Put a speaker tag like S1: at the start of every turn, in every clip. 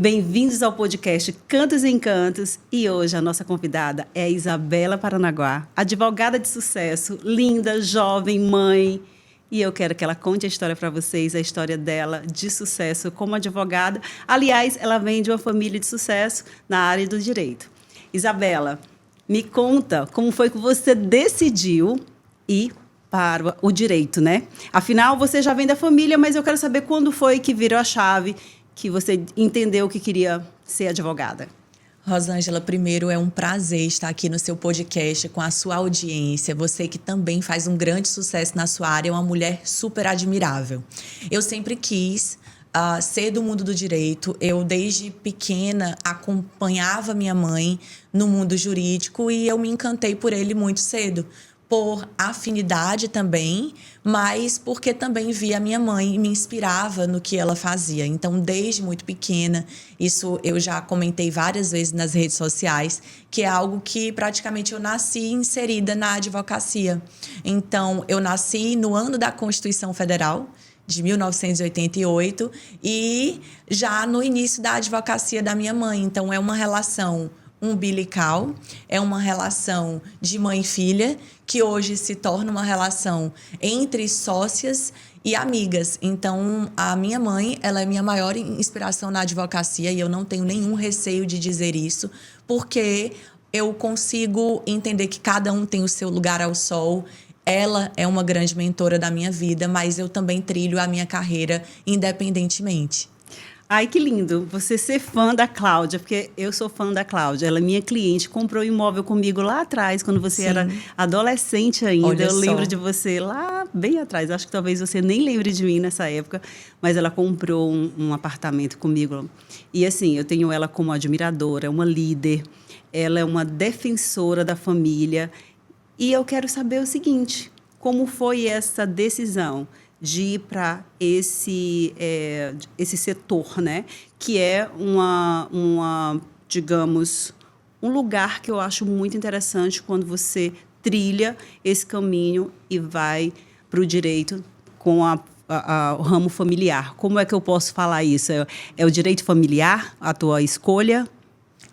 S1: Bem-vindos ao podcast Cantos e Encantos. E hoje a nossa convidada é a Isabela Paranaguá, advogada de sucesso, linda, jovem, mãe. E eu quero que ela conte a história para vocês, a história dela de sucesso como advogada. Aliás, ela vem de uma família de sucesso na área do direito. Isabela, me conta como foi que você decidiu ir para o direito, né? Afinal, você já vem da família, mas eu quero saber quando foi que virou a chave, que você entendeu que queria ser advogada.
S2: Rosângela, primeiro é um prazer estar aqui no seu podcast com a sua audiência. Você que também faz um grande sucesso na sua área, é uma mulher super admirável. Eu sempre quis ser do mundo do direito. Eu, desde pequena, acompanhava minha mãe no mundo jurídico e eu me encantei por ele muito cedo. Por afinidade também, mas porque também via a minha mãe e me inspirava no que ela fazia. Então, desde muito pequena, isso eu já comentei várias vezes nas redes sociais, que é algo que praticamente eu nasci inserida na advocacia. Então, eu nasci no ano da Constituição Federal, de 1988, e já no início da advocacia da minha mãe. Então, é uma relação umbilical, é uma relação de mãe e filha, que hoje se torna uma relação entre sócias e amigas. Então, a minha mãe, ela é minha maior inspiração na advocacia e eu não tenho nenhum receio de dizer isso, porque eu consigo entender que cada um tem o seu lugar ao sol. Ela é uma grande mentora da minha vida, mas eu também trilho a minha carreira independentemente.
S1: Ai, que lindo você ser fã da Cláudia, porque eu sou fã da Cláudia. Ela é minha cliente, comprou um imóvel comigo lá atrás, quando você era adolescente ainda.
S2: Olha
S1: eu
S2: só.
S1: lembro de você lá bem atrás. Acho que talvez você nem lembre de mim nessa época, mas ela comprou um apartamento comigo. E assim, eu tenho ela como admiradora, uma líder. Ela é uma defensora da família. E eu quero saber o seguinte, como foi essa decisão de ir para esse setor, né? Que é digamos, um lugar que eu acho muito interessante quando você trilha esse caminho e vai para o direito com o ramo familiar. Como é que eu posso falar isso? É o direito familiar, a tua escolha?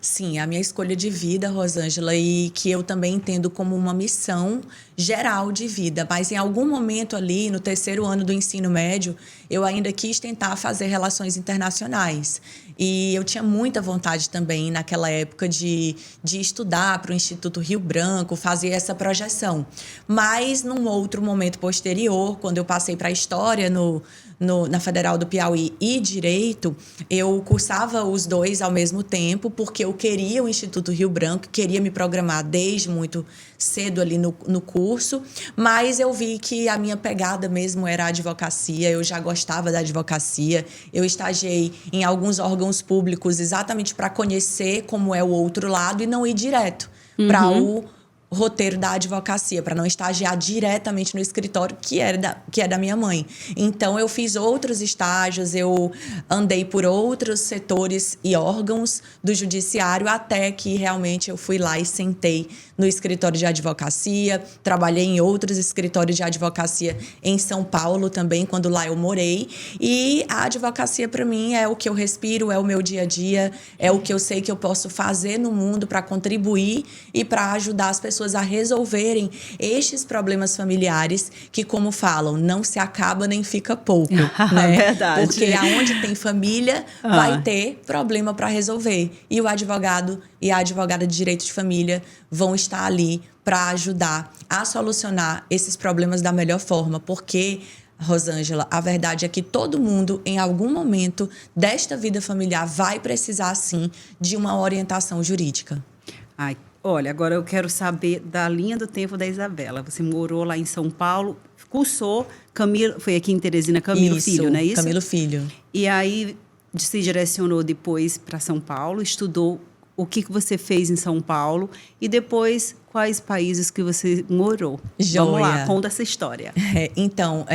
S2: Sim, a minha escolha de vida, Rosângela, e que eu também entendo como uma missão geral de vida. Mas em algum momento ali, no terceiro ano do ensino médio, eu ainda quis tentar fazer relações internacionais. E eu tinha muita vontade também, naquela época, de estudar para o Instituto Rio Branco, fazer essa projeção. Mas, num outro momento posterior, quando eu passei para a História na Federal do Piauí e Direito, eu cursava os dois ao mesmo tempo, porque eu queria o Instituto Rio Branco, queria me programar desde muito cedo ali no curso, mas eu vi que a minha pegada mesmo era a advocacia, eu já gostava da advocacia, eu estagiei em alguns órgãos públicos exatamente para conhecer como é o outro lado e não ir direto para o roteiro da advocacia, para não estagiar diretamente no escritório que é da minha mãe. Então, eu fiz outros estágios, eu andei por outros setores e órgãos do judiciário, até que realmente eu fui lá e sentei no escritório de advocacia, trabalhei em outros escritórios de advocacia em São Paulo também, quando lá eu morei. E a advocacia, para mim, é o que eu respiro, é o meu dia a dia, é o que eu sei que eu posso fazer no mundo para contribuir e para ajudar as pessoas a resolverem estes problemas familiares que, como falam, não se acaba nem fica pouco, né?
S1: Verdade.
S2: Porque aonde tem família, vai ter problema para resolver. E o advogado e a advogada de direito de família vão estar ali para ajudar a solucionar esses problemas da melhor forma, porque, Rosângela, a verdade é que todo mundo, em algum momento desta vida familiar, vai precisar, sim, de uma orientação jurídica.
S1: Ai, olha, agora eu quero saber da linha do tempo da Isabela. Você morou lá em São Paulo, cursou Camilo, foi aqui em Teresina, Camilo Filho, não é isso?
S2: Camilo Filho.
S1: E aí se direcionou depois para São Paulo, estudou o que você fez em São Paulo e depois quais países que você morou.
S2: Joia.
S1: Vamos lá, conta essa história.
S2: Então,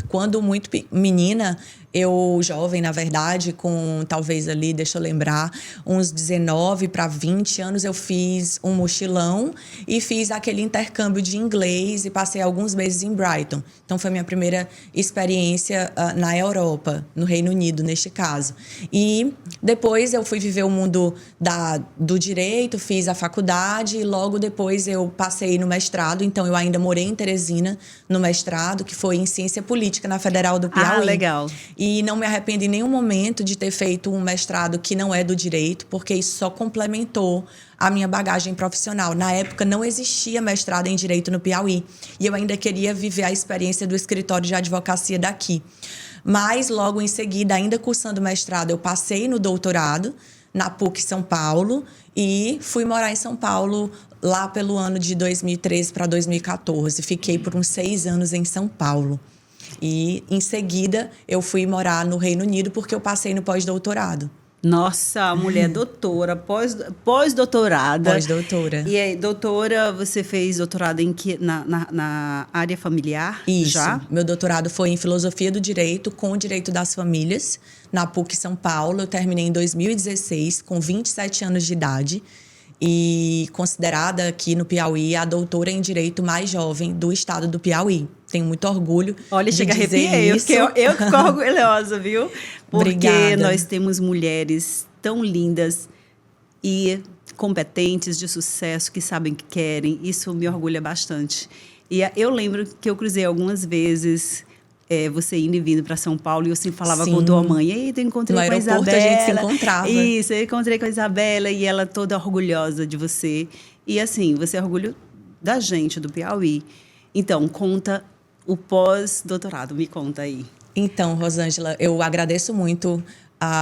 S2: quando muito menina, eu jovem, na verdade, com talvez ali, deixa eu lembrar, uns 19 para 20 anos, eu fiz um mochilão e fiz aquele intercâmbio de inglês e passei alguns meses em Brighton. Então, foi a minha primeira experiência na Europa, no Reino Unido, neste caso. E depois eu fui viver o mundo do direito, fiz a faculdade e logo depois eu passei no mestrado. Então, eu ainda morei em Teresina, no mestrado, que foi em Ciência Política na Federal do Piauí.
S1: Ah, legal.
S2: E não me arrependo em nenhum momento de ter feito um mestrado que não é do direito, porque isso só complementou a minha bagagem profissional. Na época, não existia mestrado em Direito no Piauí. E eu ainda queria viver a experiência do escritório de advocacia daqui. Mas, logo em seguida, ainda cursando mestrado, eu passei no doutorado, na PUC São Paulo, e fui morar em São Paulo lá pelo ano de 2013 para 2014. Fiquei por uns 6 anos em São Paulo. E, em seguida, eu fui morar no Reino Unido porque eu passei no pós-doutorado.
S1: Nossa, mulher doutora, pós-doutorada.
S2: Pós-doutora.
S1: E aí, doutora, você fez doutorado em que, na área familiar?
S2: Isso.
S1: Já?
S2: Meu doutorado foi em Filosofia do Direito com o Direito das Famílias, na PUC São Paulo. Eu terminei em 2016, com 27 anos de idade. E considerada aqui no Piauí a doutora em Direito mais jovem do estado do Piauí. Tenho muito orgulho
S1: Olha,
S2: de
S1: chega a
S2: dizer
S1: arrepiar,
S2: isso.
S1: eu fico orgulhosa, viu? Porque
S2: Obrigada.
S1: nós temos mulheres tão lindas e competentes, de sucesso, que sabem o que querem. Isso me orgulha bastante. E eu lembro que eu cruzei algumas vezes você indo e vindo para São Paulo e eu sempre falava
S2: Sim.
S1: com tua mãe. Eita, eu encontrei
S2: No
S1: com a
S2: aeroporto
S1: Isabela.
S2: a gente se encontrava.
S1: Isso, eu encontrei com a Isabela e ela toda orgulhosa de você. E assim, você é orgulho da gente, do Piauí. Então, conta o pós-doutorado, me conta aí.
S2: Então, Rosângela, eu agradeço muito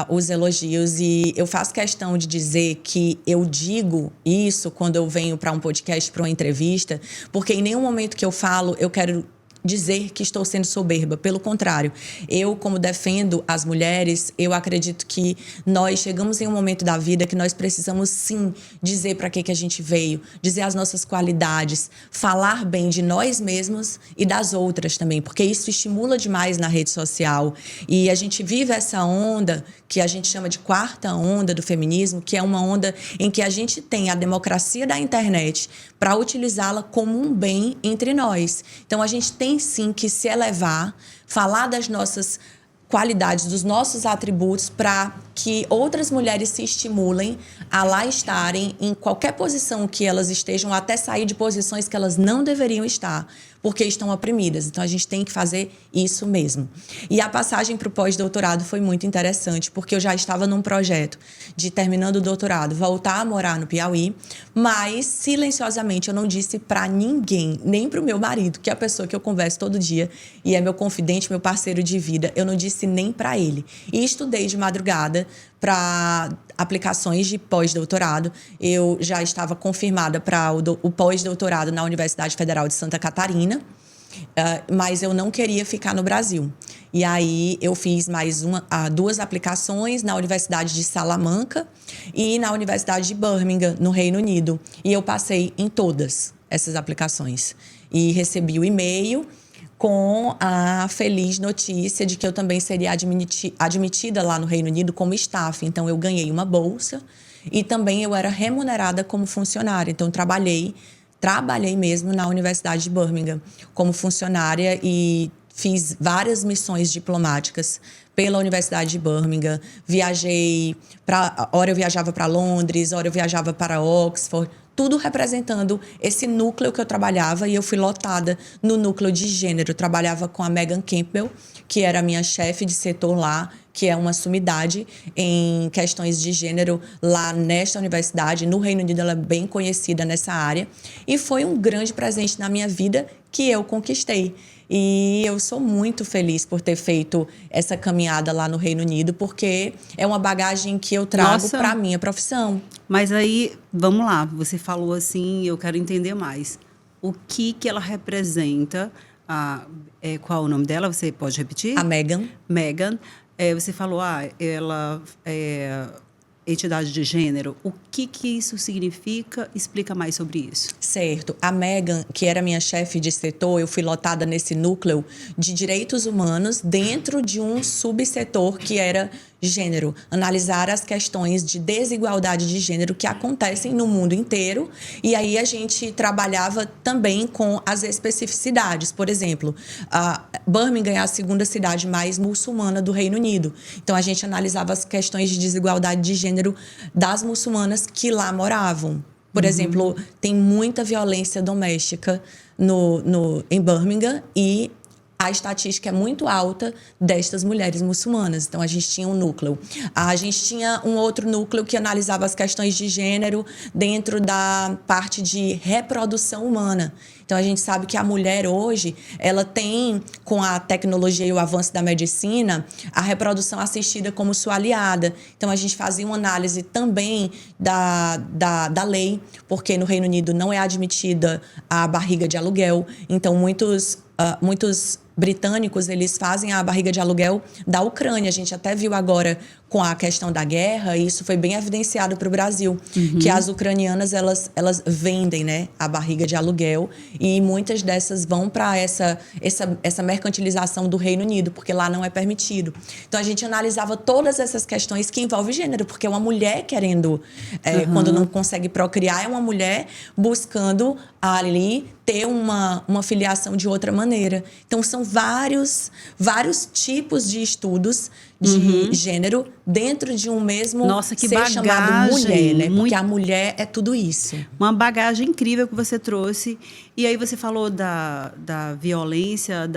S2: os elogios e eu faço questão de dizer que eu digo isso quando eu venho para um podcast, para uma entrevista, porque em nenhum momento que eu falo, eu quero dizer que estou sendo soberba. Pelo contrário, eu, como defendo as mulheres, eu acredito que nós chegamos em um momento da vida que nós precisamos, sim, dizer para que a gente veio, dizer as nossas qualidades, falar bem de nós mesmos e das outras também, porque isso estimula demais na rede social. E a gente vive essa onda que a gente chama de quarta onda do feminismo, que é uma onda em que a gente tem a democracia da internet para utilizá-la como um bem entre nós. Então, a gente tem sim que se elevar, falar das nossas qualidades, dos nossos atributos, para que outras mulheres se estimulem a lá estarem em qualquer posição que elas estejam, até sair de posições que elas não deveriam estar, porque estão oprimidas. Então, a gente tem que fazer isso mesmo. E a passagem para o pós-doutorado foi muito interessante, porque eu já estava num projeto de, terminando o doutorado, voltar a morar no Piauí, mas, silenciosamente, eu não disse para ninguém, nem para o meu marido, que é a pessoa que eu converso todo dia e é meu confidente, meu parceiro de vida. Eu não disse nem para ele. E estudei de madrugada para aplicações de pós-doutorado. Eu já estava confirmada para o pós-doutorado na Universidade Federal de Santa Catarina, mas eu não queria ficar no Brasil. E aí eu fiz mais duas aplicações na Universidade de Salamanca e na Universidade de Birmingham, no Reino Unido. E eu passei em todas essas aplicações. E recebi o e-mail com a feliz notícia de que eu também seria admitida lá no Reino Unido como staff. Então, eu ganhei uma bolsa e também eu era remunerada como funcionária. Então, trabalhei mesmo na Universidade de Birmingham como funcionária e fiz várias missões diplomáticas pela Universidade de Birmingham. Ora eu viajava para Londres, ora eu viajava para Oxford, tudo representando esse núcleo que eu trabalhava, e eu fui lotada no núcleo de gênero. Eu trabalhava com a Megan Campbell, que era a minha chefe de setor lá, que é uma sumidade em questões de gênero lá nesta universidade. No Reino Unido ela é bem conhecida nessa área. E foi um grande presente na minha vida que eu conquistei. E eu sou muito feliz por ter feito essa caminhada lá no Reino Unido, porque é uma bagagem que eu trago para a minha profissão.
S1: Mas aí, vamos lá, você falou assim, eu quero entender mais. O que ela representa? Qual é o nome dela? Você pode repetir?
S2: A Megan.
S1: Megan. Você falou, ela entidade de gênero. O que isso significa? Explica mais sobre isso.
S2: Certo. A Megan, que era minha chefe de setor, eu fui lotada nesse núcleo de direitos humanos dentro de um subsetor que era gênero. Analisar as questões de desigualdade de gênero que acontecem no mundo inteiro. E aí a gente trabalhava também com as especificidades. Por exemplo, Birmingham é a segunda cidade mais muçulmana do Reino Unido. Então a gente analisava as questões de desigualdade de gênero das muçulmanas que lá moravam. Por exemplo, tem muita violência doméstica em Birmingham e a estatística é muito alta destas mulheres muçulmanas. Então, a gente tinha um núcleo. A gente tinha um outro núcleo que analisava as questões de gênero dentro da parte de reprodução humana. Então, a gente sabe que a mulher hoje, ela tem, com a tecnologia e o avanço da medicina, a reprodução assistida como sua aliada. Então, a gente fazia uma análise também da lei, porque no Reino Unido não é admitida a barriga de aluguel. Então, muitos britânicos, eles fazem a barriga de aluguel da Ucrânia. A gente até viu agora com a questão da guerra, e isso foi bem evidenciado para o Brasil, que as ucranianas, elas vendem, né, a barriga de aluguel, e muitas dessas vão para essa mercantilização do Reino Unido, porque lá não é permitido. Então, a gente analisava todas essas questões que envolvem gênero, porque uma mulher querendo, quando não consegue procriar, é uma mulher buscando ali ter uma filiação de outra maneira. Então, são vários tipos de estudos de gênero dentro de um mesmo ser chamado mulher, né? Porque a mulher é tudo isso.
S1: Uma bagagem incrível que você trouxe. E aí você falou da violência,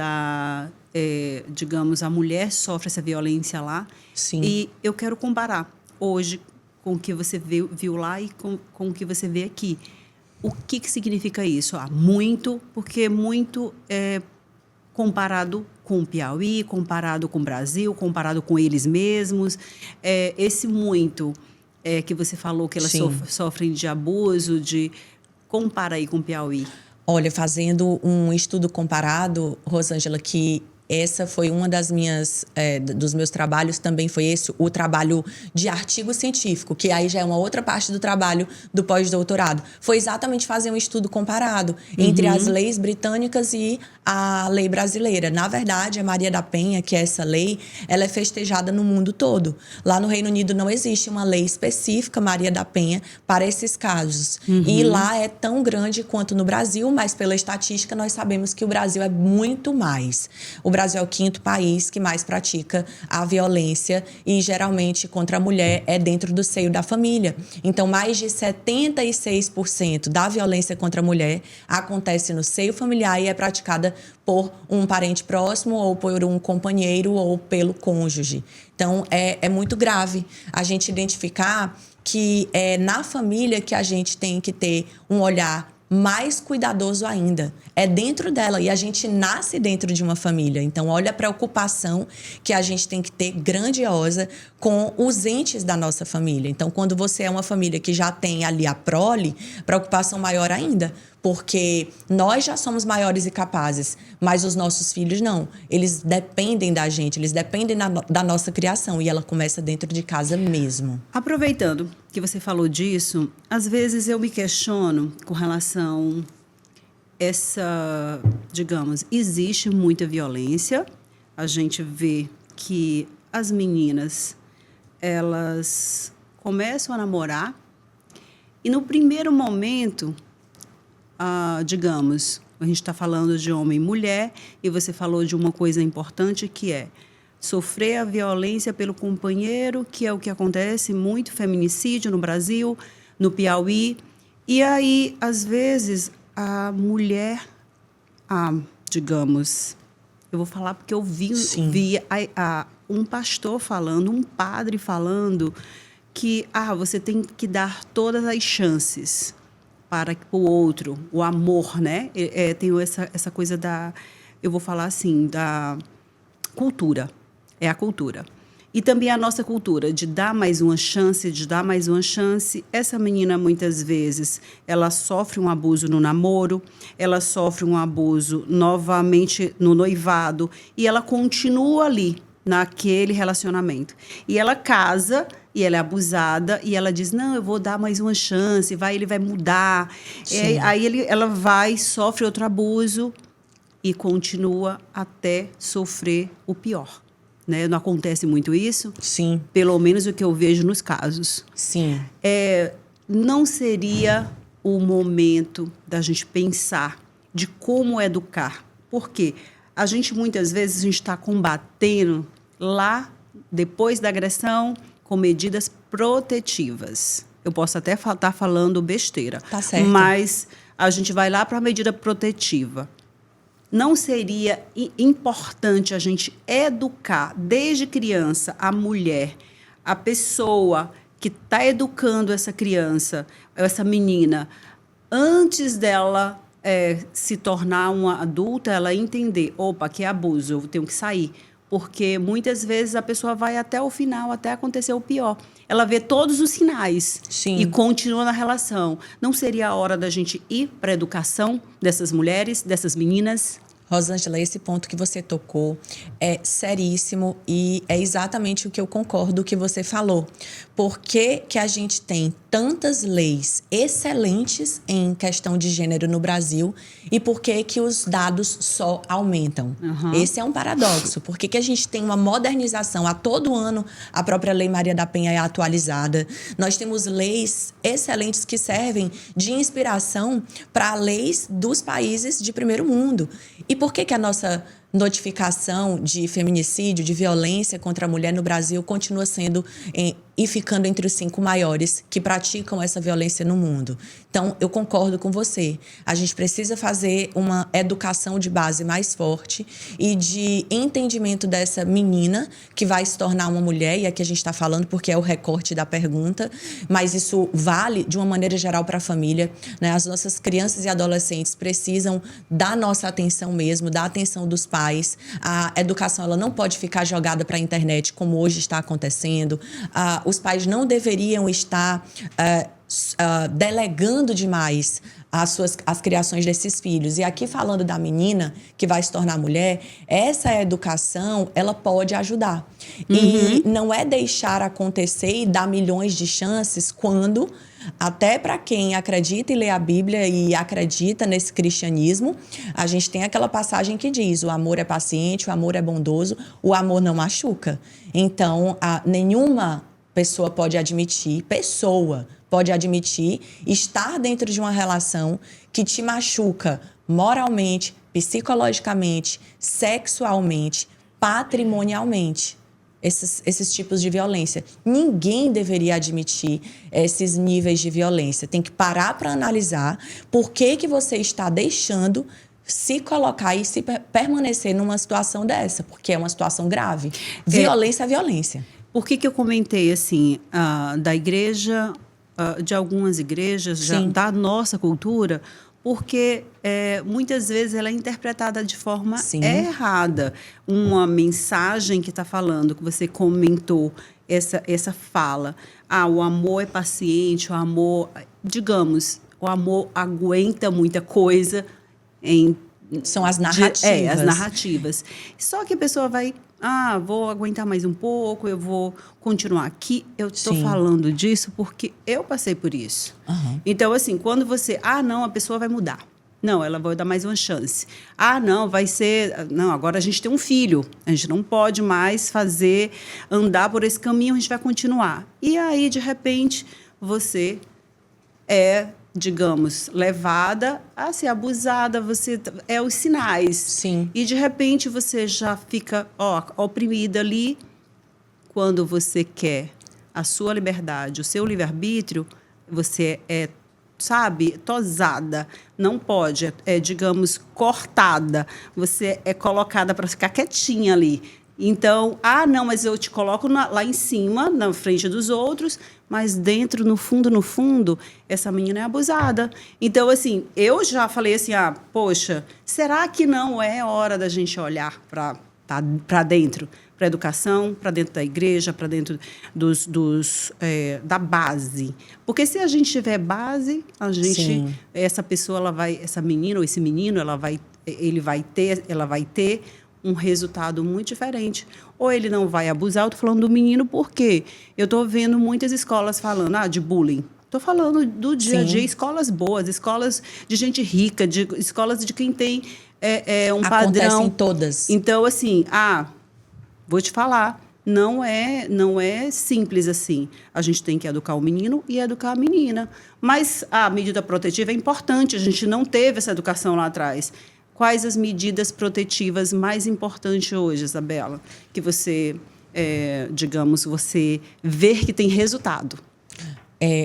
S1: digamos, a mulher sofre essa violência lá.
S2: Sim.
S1: E eu quero comparar hoje com o que você viu lá e com o que você vê aqui. O que significa isso? Muito, porque muito é comparado com o Piauí, comparado com o Brasil, comparado com eles mesmos. Esse muito que você falou que elas sofrem de abuso, compara aí com o Piauí.
S2: Olha, fazendo um estudo comparado, Rosângela, que essa foi uma das dos meus trabalhos, também foi esse, o trabalho de artigo científico, que aí já é uma outra parte do trabalho do pós-doutorado. Foi exatamente fazer um estudo comparado entre as leis britânicas e a lei brasileira. Na verdade, a Maria da Penha, que é essa lei, ela é festejada no mundo todo. Lá no Reino Unido não existe uma lei específica, Maria da Penha, para esses casos. E lá é tão grande quanto no Brasil, mas pela estatística nós sabemos que o Brasil é muito mais. O Brasil é o 5º país que mais pratica a violência e, geralmente, contra a mulher é dentro do seio da família. Então, mais de 76% da violência contra a mulher acontece no seio familiar e é praticada por um parente próximo ou por um companheiro ou pelo cônjuge. Então, é muito grave a gente identificar que é na família que a gente tem que ter um olhar mais cuidadoso ainda. É dentro dela. E a gente nasce dentro de uma família. Então, olha a preocupação que a gente tem que ter grandiosa com os entes da nossa família. Então, quando você é uma família que já tem ali a prole, preocupação maior ainda. Porque nós já somos maiores e capazes, mas os nossos filhos não. Eles dependem da gente, eles dependem da nossa criação. E ela começa dentro de casa mesmo.
S1: Aproveitando que você falou disso, às vezes eu me questiono com relação digamos, existe muita violência. A gente vê que as meninas, elas começam a namorar e no primeiro momento, digamos, a gente está falando de homem e mulher, e você falou de uma coisa importante que é sofrer a violência pelo companheiro, que é o que acontece muito, feminicídio no Brasil, no Piauí. E aí, às vezes, a mulher, digamos, eu vou falar porque eu vi um pastor falando, um padre falando que você tem que dar todas as chances para o outro, o amor, né? Tem essa coisa eu vou falar assim, da cultura. É a cultura. E também a nossa cultura de dar mais uma chance, de dar mais uma chance. Essa menina, muitas vezes, ela sofre um abuso no namoro, ela sofre um abuso novamente no noivado, e ela continua ali, naquele relacionamento. E ela casa e ela é abusada, e ela diz, não, eu vou dar mais uma chance, ele vai mudar. Ela vai, sofre outro abuso e continua até sofrer o pior. Né? Não acontece muito isso?
S2: Sim.
S1: Pelo menos o que eu vejo nos casos.
S2: Sim.
S1: Não seria o momento da gente pensar de como educar. Por quê? A gente, muitas vezes, a gente está combatendo lá, depois da agressão, com medidas protetivas. Eu posso até estar falando besteira.
S2: Tá certo.
S1: Mas a gente vai lá para a medida protetiva. Não seria importante a gente educar desde criança a mulher, a pessoa que está educando essa criança, essa menina, antes dela se tornar uma adulta, ela entender, opa, que é abuso, eu tenho que sair. Porque muitas vezes a pessoa vai até o final, até acontecer o pior. Ela vê todos os sinais.
S2: Sim.
S1: E continua na relação. Não seria a hora da gente ir para a educação dessas mulheres, dessas meninas?
S2: Rosângela, esse ponto que você tocou é seríssimo e é exatamente o que eu concordo que você falou. Por que que a gente tem tantas leis excelentes em questão de gênero no Brasil e por que que os dados só aumentam? Esse é um paradoxo. Por que que a gente tem uma modernização? A todo ano a própria Lei Maria da Penha é atualizada. Nós temos leis excelentes que servem de inspiração para leis dos países de primeiro mundo. E por que que a nossa notificação de feminicídio, de violência contra a mulher no Brasil continua sendo e ficando entre os 5 maiores que praticam essa violência no mundo? Então, eu concordo com você. A gente precisa fazer uma educação de base mais forte e de entendimento dessa menina que vai se tornar uma mulher, e aqui a gente está falando porque é o recorte da pergunta, mas isso vale de uma maneira geral para a família, né? As nossas crianças e adolescentes precisam da nossa atenção mesmo, da atenção dos pais. A educação ela não pode ficar jogada para a internet como hoje está acontecendo. Os pais não deveriam estar delegando demais as criações desses filhos. E aqui falando da menina que vai se tornar mulher, essa educação, ela pode ajudar. E não é deixar acontecer e dar milhões de chances quando, até para quem acredita e lê a Bíblia e acredita nesse cristianismo, a gente tem aquela passagem que diz, o amor é paciente, o amor é bondoso, o amor não machuca. Então, nenhuma pessoa pode admitir estar dentro de uma relação que te machuca moralmente, psicologicamente, sexualmente, patrimonialmente. Esses tipos de violência. Ninguém deveria admitir esses níveis de violência. Tem que parar para analisar por que você está deixando se colocar e se permanecer numa situação dessa, porque é uma situação grave. Violência é violência.
S1: Por que eu comentei assim, da igreja, de algumas igrejas, da nossa cultura? Porque muitas vezes ela é interpretada de forma errada. Uma mensagem que está falando, que você comentou, essa fala, o amor é paciente, o amor, digamos, o amor aguenta muita coisa.
S2: São as narrativas.
S1: As narrativas. Só que a pessoa vai, vou aguentar mais um pouco, eu vou continuar aqui. Eu estou falando disso porque eu passei por isso. Então, assim, quando você... não, a pessoa vai mudar. Não, ela vai dar mais uma chance. Não, vai ser... Não, agora a gente tem um filho. A gente não pode mais andar por esse caminho, a gente vai continuar. E aí, de repente, você digamos, levada a ser abusada, os sinais.
S2: Sim.
S1: E, de repente, você já fica oprimida ali. Quando você quer a sua liberdade, o seu livre-arbítrio, você tosada. Não pode, digamos, cortada. Você é colocada para ficar quietinha ali. Então, não, mas eu te coloco lá em cima, na frente dos outros, mas dentro, no fundo, essa menina é abusada. Então, assim, eu já falei assim, poxa, será que não é hora da gente olhar para dentro, para a educação, para dentro da igreja, para dentro da base? Porque se a gente tiver base, essa pessoa, essa menina ou esse menino, ela vai ter um resultado muito diferente. Ou ele não vai abusar, eu estou falando do menino porque eu estou vendo muitas escolas falando de bullying. Estou falando do dia a dia, escolas boas, escolas de gente rica, escolas de quem tem um padrão.
S2: Acontecem todas.
S1: Então, assim, vou te falar, não é simples assim. A gente tem que educar o menino e educar a menina. Mas a medida protetiva é importante, a gente não teve essa educação lá atrás. Quais as medidas protetivas mais importantes hoje, Isabela? Que você, digamos, você ver que tem resultado.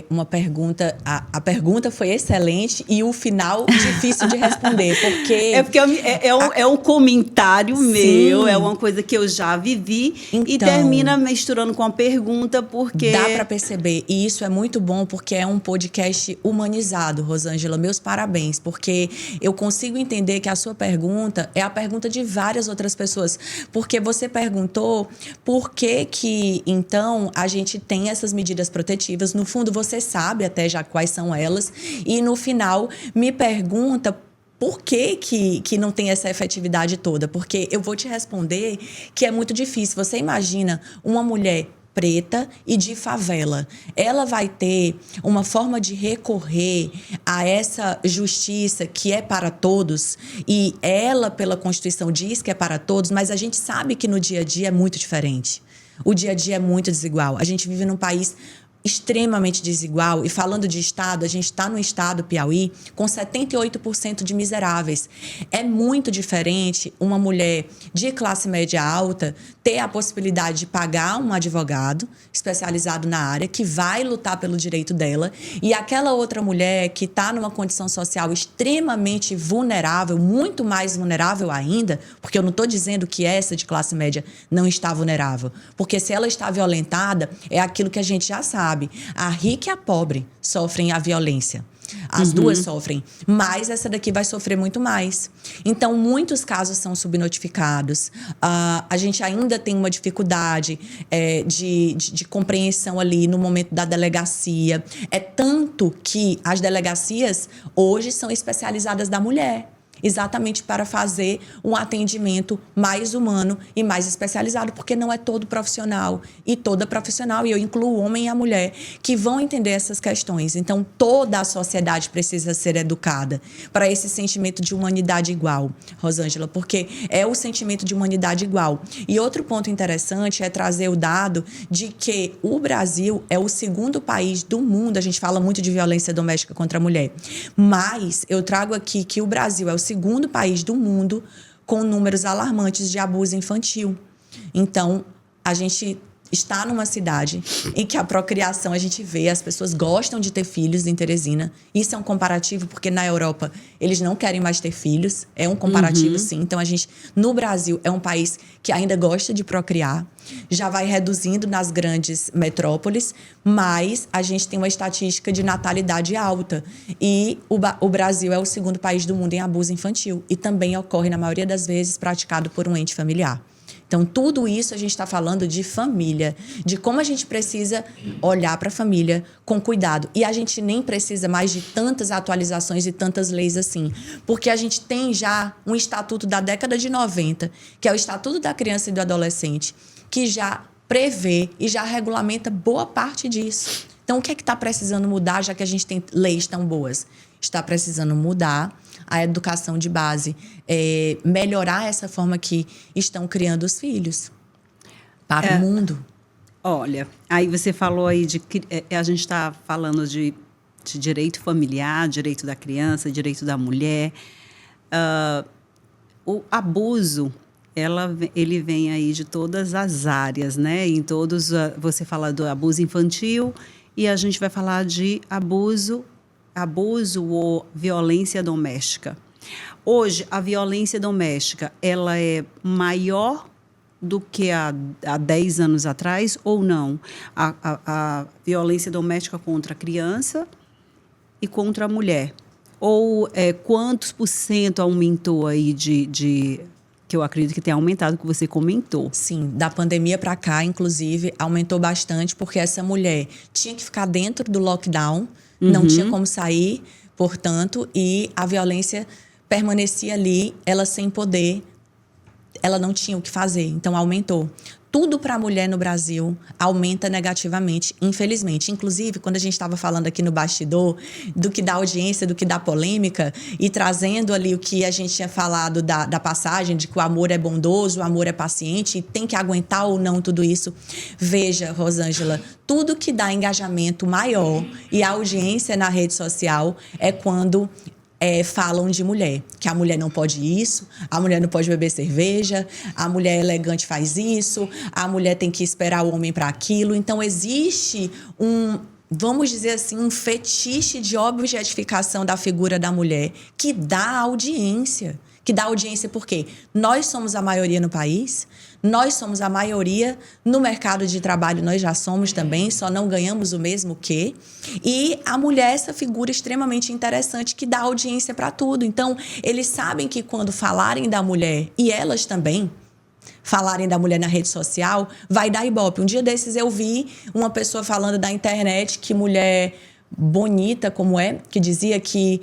S2: Uma pergunta. A pergunta foi excelente e o final difícil de responder, porque...
S1: Porque é um comentário meu, é uma coisa que eu já vivi e termina misturando com a pergunta, porque...
S2: Dá para perceber, e isso é muito bom, porque é um podcast humanizado, Rosângela. Meus parabéns, porque eu consigo entender que a sua pergunta é a pergunta de várias outras pessoas, porque você perguntou por que então, a gente tem essas medidas protetivas. No fundo, você sabe até já quais são elas. E no final, me pergunta por que não tem essa efetividade toda. Porque eu vou te responder que é muito difícil. Você imagina uma mulher preta e de favela. Ela vai ter uma forma de recorrer a essa justiça que é para todos, e ela, pela Constituição, diz que é para todos, mas a gente sabe que no dia a dia é muito diferente. O dia a dia é muito desigual. A gente vive num país extremamente desigual. E falando de estado, a gente está no estado Piauí com 78% de miseráveis. É muito diferente uma mulher de classe média alta ter a possibilidade de pagar um advogado especializado na área que vai lutar pelo direito dela, e aquela outra mulher que está numa condição social extremamente vulnerável, muito mais vulnerável ainda, porque eu não estou dizendo que essa de classe média não está vulnerável, porque se ela está violentada, é aquilo que a gente já sabe. A rica e a pobre sofrem a violência. As duas sofrem, mas essa daqui vai sofrer muito mais. Então, muitos casos são subnotificados. A gente ainda tem uma dificuldade de compreensão ali no momento da delegacia. É tanto que as delegacias hoje são especializadas da mulher, exatamente para fazer um atendimento mais humano e mais especializado, porque não é todo profissional e toda profissional, e eu incluo o homem e a mulher, que vão entender essas questões. Então, toda a sociedade precisa ser educada para esse sentimento de humanidade igual, Rosângela, porque é o sentimento de humanidade igual. E outro ponto interessante é trazer o dado de que o Brasil é o segundo país do mundo, a gente fala muito de violência doméstica contra a mulher, mas eu trago aqui que o Brasil é o segundo país do mundo com números alarmantes de abuso infantil. Então, a gente está numa cidade em que a procriação, a gente vê, as pessoas gostam de ter filhos em Teresina. Isso é um comparativo, porque na Europa eles não querem mais ter filhos. É um comparativo, sim. Então, no Brasil, é um país que ainda gosta de procriar. Já vai reduzindo nas grandes metrópoles, mas a gente tem uma estatística de natalidade alta. E o Brasil é o segundo país do mundo em abuso infantil. E também ocorre, na maioria das vezes, praticado por um ente familiar. Então, tudo isso a gente está falando de família, de como a gente precisa olhar para a família com cuidado. E a gente nem precisa mais de tantas atualizações e tantas leis assim, porque a gente tem já um estatuto da década de 90, que é o Estatuto da Criança e do Adolescente, que já prevê e já regulamenta boa parte disso. Então, o que é que está precisando mudar, já que a gente tem leis tão boas? Está precisando mudar a educação de base, melhorar essa forma que estão criando os filhos para o mundo.
S1: Olha, aí você falou aí a gente está falando de direito familiar, direito da criança, direito da mulher. O abuso, ele vem aí de todas as áreas, né? Você fala do abuso infantil e a gente vai falar de abuso ou violência doméstica. Hoje, a violência doméstica, ela é maior do que há 10 anos atrás ou não? A violência doméstica contra a criança e contra a mulher. Ou quantos por cento aumentou aí que eu acredito que tenha aumentado, que você comentou.
S2: Sim, da pandemia para cá, inclusive, aumentou bastante, porque essa mulher tinha que ficar dentro do lockdown, não tinha como sair, portanto, e a violência permanecia ali, ela sem poder ela não tinha o que fazer, então aumentou. Tudo para a mulher no Brasil aumenta negativamente, infelizmente. Inclusive, quando a gente estava falando aqui no bastidor do que dá audiência, do que dá polêmica, e trazendo ali o que a gente tinha falado da passagem, de que o amor é bondoso, o amor é paciente, e tem que aguentar ou não tudo isso. Veja, Rosângela, tudo que dá engajamento maior e audiência na rede social é quando falam de mulher, que a mulher não pode isso, a mulher não pode beber cerveja, a mulher elegante faz isso, a mulher tem que esperar o homem para aquilo. Então, existe vamos dizer assim, um fetiche de objetificação da figura da mulher que dá audiência. Que dá audiência porque nós somos a maioria no país, nós somos a maioria no mercado de trabalho, nós já somos também, só não ganhamos o mesmo que. E a mulher é essa figura extremamente interessante que dá audiência para tudo. Então, eles sabem que quando falarem da mulher, e elas também, falarem da mulher na rede social, vai dar ibope. Um dia desses eu vi uma pessoa falando da internet que mulher bonita como que dizia que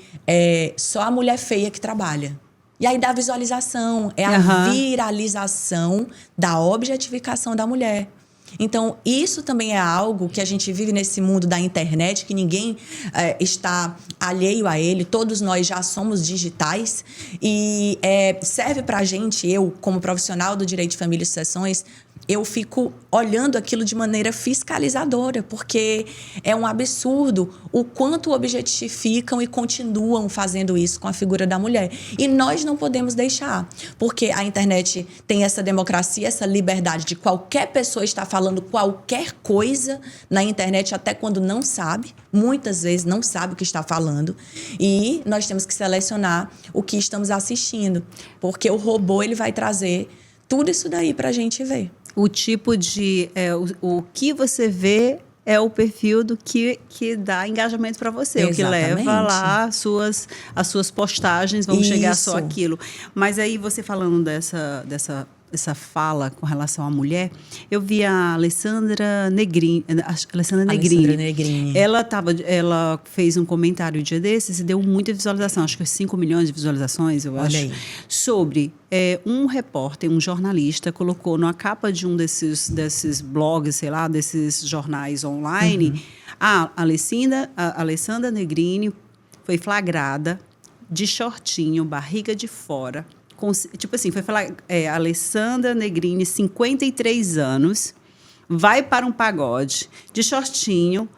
S2: só a mulher feia que trabalha. E aí dá visualização, é a viralização da objetificação da mulher. Então, isso também é algo que a gente vive nesse mundo da internet, que ninguém está alheio a ele, todos nós já somos digitais. E serve pra gente, eu, como profissional do direito de família e sucessões, eu fico olhando aquilo de maneira fiscalizadora, porque é um absurdo o quanto objetificam e continuam fazendo isso com a figura da mulher. E nós não podemos deixar, porque a internet tem essa democracia, essa liberdade de qualquer pessoa estar falando qualquer coisa na internet, até quando não sabe, muitas vezes não sabe o que está falando. E nós temos que selecionar o que estamos assistindo, porque o robô ele vai trazer tudo isso daí para a gente ver.
S1: O tipo de... o que você vê é o perfil do que dá engajamento para você. Exatamente. O que leva lá as suas postagens, vão chegar só aquilo. Mas aí você falando dessa fala com relação à mulher, eu vi a Alessandra Negrini. Ela fez um comentário um dia desses e deu muita visualização, acho que 5 milhões de visualizações, eu acho. Aí. Sobre um repórter, um jornalista, colocou na capa de um desses blogs, sei lá, desses jornais online, a Alessandra Negrini foi flagrada de shortinho, barriga de fora. Tipo assim, foi falar, Alessandra Negrini, 53 anos, vai para um pagode de shortinho,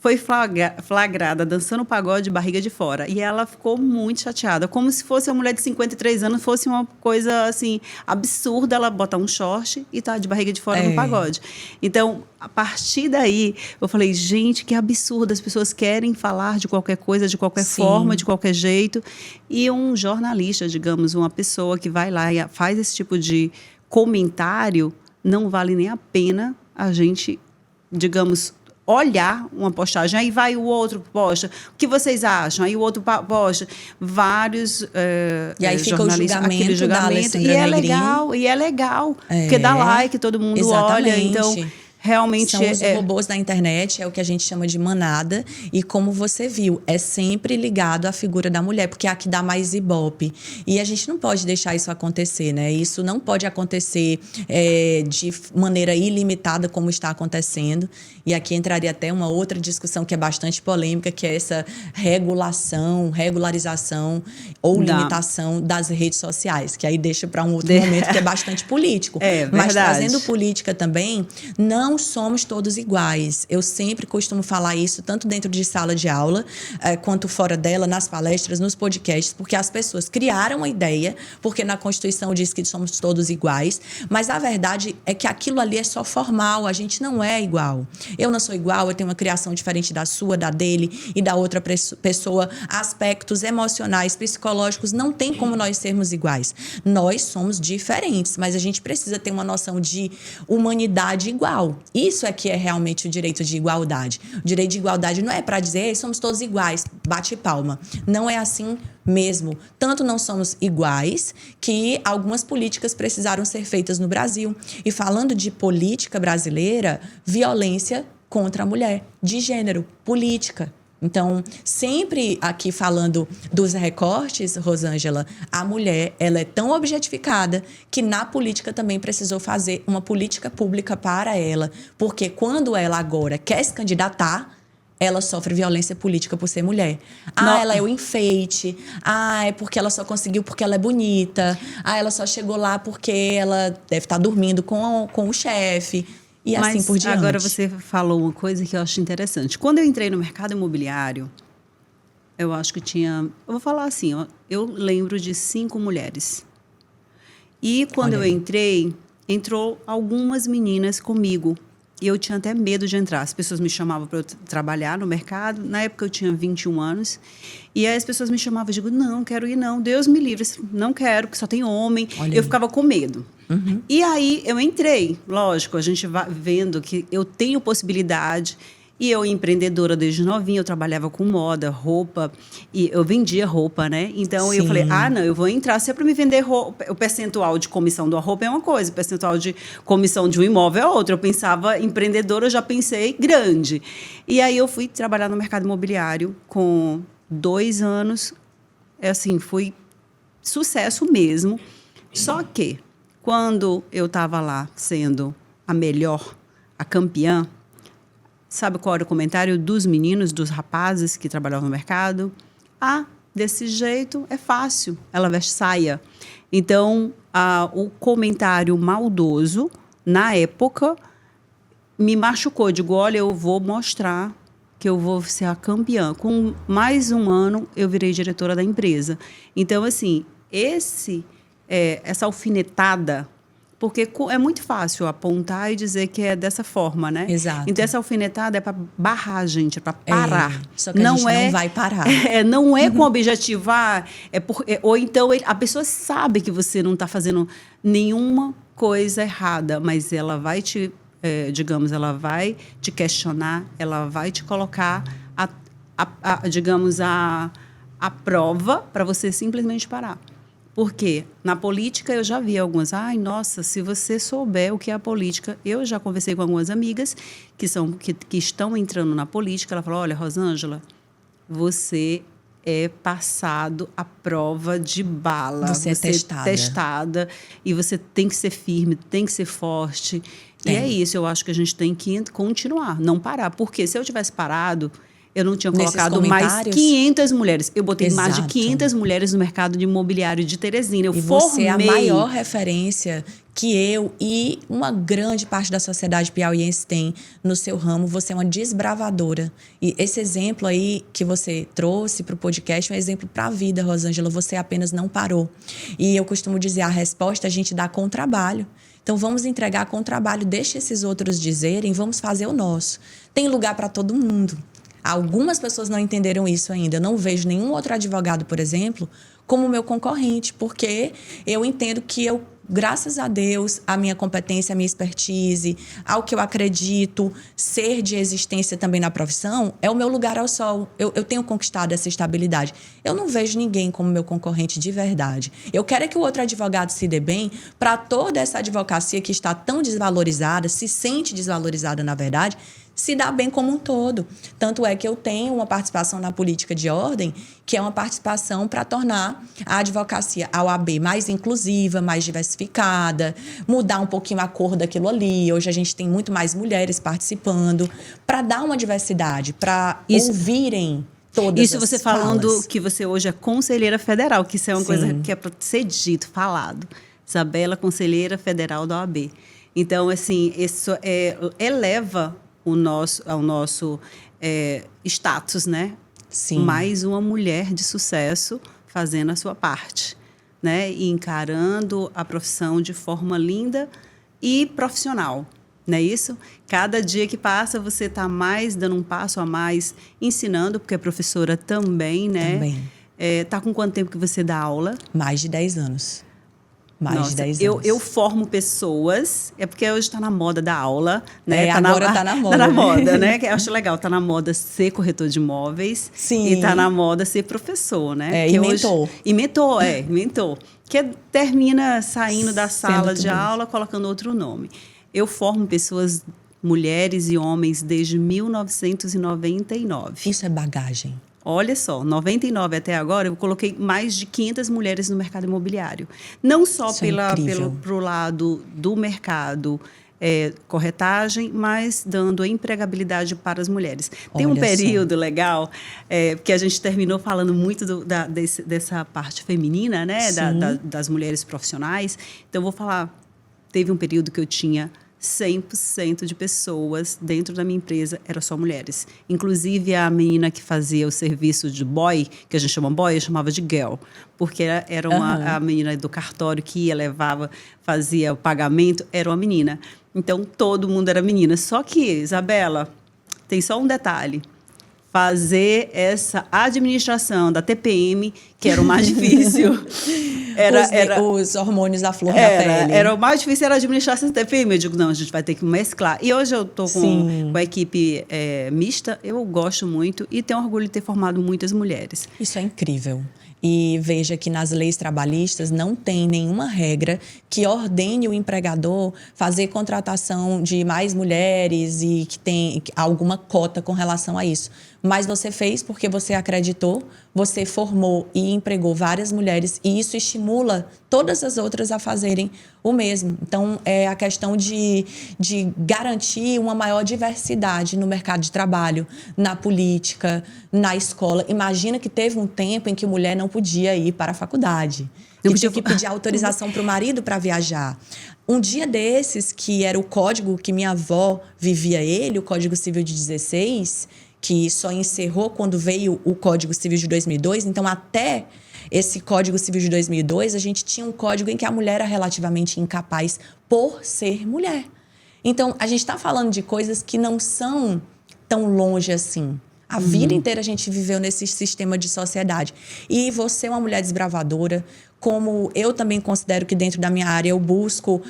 S1: foi flagrada dançando pagode de barriga de fora. E ela ficou muito chateada, como se fosse uma mulher de 53 anos, fosse uma coisa, assim, absurda ela botar um short e tá de barriga de fora no pagode. Então, a partir daí, eu falei, gente, que absurdo, as pessoas querem falar de qualquer coisa, de qualquer forma, de qualquer jeito. E um jornalista, digamos, uma pessoa que vai lá e faz esse tipo de comentário, não vale nem a pena a gente, digamos, olhar uma postagem, aí vai o outro posta, o que vocês acham? Aí o outro posta, vários
S2: e aí fica o julgamento da Alessandra Negrini.
S1: E é legal, porque dá like, todo mundo olha, então... Realmente
S2: são os robôs da internet, é o que a gente chama de manada. E como você viu, é sempre ligado à figura da mulher, porque é a que dá mais ibope. E a gente não pode deixar isso acontecer, né? Isso não pode acontecer de maneira ilimitada como está acontecendo. E aqui entraria até uma outra discussão que é bastante polêmica, que é essa regularização ou limitação das redes sociais, que aí deixa para um outro momento que é bastante político. Mas trazendo política também, não somos todos iguais. Eu sempre costumo falar isso, tanto dentro de sala de aula, quanto fora dela, nas palestras, nos podcasts, porque as pessoas criaram a ideia, porque na Constituição diz que somos todos iguais, mas a verdade é que aquilo ali é só formal, a gente não é igual. Eu não sou igual, eu tenho uma criação diferente da sua, da dele e da outra pessoa. Aspectos emocionais, psicológicos, não tem como nós sermos iguais. Nós somos diferentes, mas a gente precisa ter uma noção de humanidade igual. Isso é que é realmente o direito de igualdade. O direito de igualdade não é para dizer somos todos iguais, bate palma. Não é assim mesmo. Tanto não somos iguais que algumas políticas precisaram ser feitas no Brasil. E falando de política brasileira, violência contra a mulher, de gênero, política. Então, sempre aqui falando dos recortes, Rosângela, a mulher, ela é tão objetificada que na política também precisou fazer uma política pública para ela. Porque quando ela agora quer se candidatar, ela sofre violência política por ser mulher. Ela é o enfeite. É porque ela só conseguiu porque ela é bonita. ela só chegou lá porque ela deve estar dormindo com o chefe. E
S1: Mas
S2: assim por diante.
S1: Agora você falou uma coisa que eu acho interessante. Quando eu entrei no mercado imobiliário, eu acho que tinha... Eu vou falar assim, eu lembro de 5 mulheres. E quando eu entrei, entrou algumas meninas comigo. E eu tinha até medo de entrar. As pessoas me chamavam para eu trabalhar no mercado. Na época eu tinha 21 anos. E aí as pessoas me chamavam e eu digo, não, quero ir não. Deus me livre, não quero, porque só tem homem. Eu ficava com medo.
S2: Uhum.
S1: E aí eu entrei. Lógico, a gente vai vendo que eu tenho possibilidade. E eu, empreendedora desde novinha, eu trabalhava com moda, roupa, e eu vendia roupa, né? Então, eu falei, não, eu vou entrar, se é para me vender roupa, o percentual de comissão da roupa é uma coisa, o percentual de comissão de um imóvel é outra. Eu pensava, empreendedora, eu já pensei grande. E aí, eu fui trabalhar no mercado imobiliário com 2 anos, assim, foi sucesso mesmo. Só que, quando eu estava lá sendo a melhor, a campeã, sabe qual era o comentário dos meninos, dos rapazes que trabalhavam no mercado? Desse jeito é fácil, ela veste saia. Então, o comentário maldoso, na época, me machucou. Eu digo, olha, eu vou mostrar que eu vou ser a campeã. Com mais um ano, eu virei diretora da empresa. Então, assim, essa alfinetada... Porque é muito fácil apontar e dizer que é dessa forma, né?
S2: Exato.
S1: Então, essa alfinetada é para barrar a gente, é para parar.
S2: Só que a gente não vai parar.
S1: Não é com o objetivo, ou então a pessoa sabe que você não está fazendo nenhuma coisa errada, mas ela vai te, ela vai te questionar, ela vai te colocar, a prova para você simplesmente parar. Porque na política eu já vi algumas, nossa, se você souber o que é a política, eu já conversei com algumas amigas que estão entrando na política, ela falou, olha, Rosângela, você é passado à prova de bala.
S2: Você é
S1: testada e você tem que ser firme, tem que ser forte. E é isso, eu acho que a gente tem que continuar, não parar. Porque se eu tivesse parado... Eu não tinha colocado mais 500 mulheres. Eu botei mais de 500 mulheres no mercado de imobiliário de Teresina. Eu formei...
S2: Você é a maior referência que eu e uma grande parte da sociedade piauiense tem no seu ramo. Você é uma desbravadora. E esse exemplo aí que você trouxe para o podcast é um exemplo para a vida, Rosângela. Você apenas não parou. E eu costumo dizer, a resposta a gente dá com trabalho. Então, vamos entregar com trabalho. Deixa esses outros dizerem, vamos fazer o nosso. Tem lugar para todo mundo. Algumas pessoas não entenderam isso ainda. Eu não vejo nenhum outro advogado, por exemplo, como meu concorrente, porque eu entendo que eu, graças a Deus, a minha competência, a minha expertise, ao que eu acredito ser de existência também na profissão, é o meu lugar ao sol. Eu tenho conquistado essa estabilidade. Eu não vejo ninguém como meu concorrente de verdade. Eu quero é que o outro advogado se dê bem para toda essa advocacia que está tão desvalorizada, se sente desvalorizada, na verdade, se dá bem como um todo. Tanto é que eu tenho uma participação na política de ordem, que é uma participação para tornar a advocacia, a OAB, mais inclusiva, mais diversificada, mudar um pouquinho a cor daquilo ali. Hoje a gente tem muito mais mulheres participando, para dar uma diversidade, para ouvirem todas
S1: isso. Você falando
S2: falas.
S1: Que você hoje é conselheira federal, que isso é uma coisa que é para ser dito, falado. Isabela, conselheira federal da OAB. Então, assim, isso eleva ao nosso status, né?
S2: Sim.
S1: Mais uma mulher de sucesso fazendo a sua parte, né? E encarando a profissão de forma linda e profissional, não é isso? Cada dia que passa, você está dando um passo a mais, ensinando, porque é professora também, né?
S2: Também.
S1: Tá com quanto tempo que você dá aula?
S2: Mais de 10 anos. Mais de 10 anos.
S1: Eu formo pessoas, porque hoje está na moda da aula, né?
S2: Agora está na moda.
S1: Está na moda, né? Que eu acho legal, está na moda ser corretor de imóveis.
S2: Sim.
S1: E está na moda ser professor, né?
S2: E mentor.
S1: Mentor. Que termina saindo da sala de aula, colocando outro nome. Eu formo pessoas mulheres e homens desde 1999.
S2: Isso é bagagem.
S1: Olha só, 99 até agora, eu coloquei mais de 500 mulheres no mercado imobiliário. Não só pro lado do mercado, corretagem, mas dando empregabilidade para as mulheres. Tem um período legal, que a gente terminou falando muito dessa parte feminina, né? Das mulheres profissionais. Então, eu vou falar, teve um período que eu tinha 100% de pessoas dentro da minha empresa eram só mulheres. Inclusive, a menina que fazia o serviço de boy, que a gente chama boy, eu chamava de girl, porque era a menina do cartório que ia, levava, fazia o pagamento, era uma menina. Então, todo mundo era menina. Só que, Isabela, tem só um detalhe. Fazer essa administração da TPM, que era o mais difícil.
S2: Os hormônios da flor da pele.
S1: Era o mais difícil, era administrar essa TPM. Eu digo, não, a gente vai ter que mesclar. E hoje eu estou com a equipe mista, eu gosto muito e tenho orgulho de ter formado muitas mulheres.
S2: Isso é incrível. E veja que nas leis trabalhistas não tem nenhuma regra que ordene o empregador fazer contratação de mais mulheres e que tem alguma cota com relação a isso. Mas você fez porque você acreditou, você formou e empregou várias mulheres e isso estimula todas as outras a fazerem o mesmo. Então, é a questão de garantir uma maior diversidade no mercado de trabalho, na política, na escola. Imagina que teve um tempo em que mulher não podia ir para a faculdade. Que tinha que pedir autorização para o marido para viajar. Um dia desses, que era o código que minha avó vivia ele, o Código Civil de 16, que só encerrou quando veio o Código Civil de 2002. Então, até esse Código Civil de 2002, a gente tinha um código em que a mulher era relativamente incapaz por ser mulher. Então, a gente está falando de coisas que não são tão longe assim. A vida inteira a gente viveu nesse sistema de sociedade. E você é uma mulher desbravadora, como eu também considero que dentro da minha área eu busco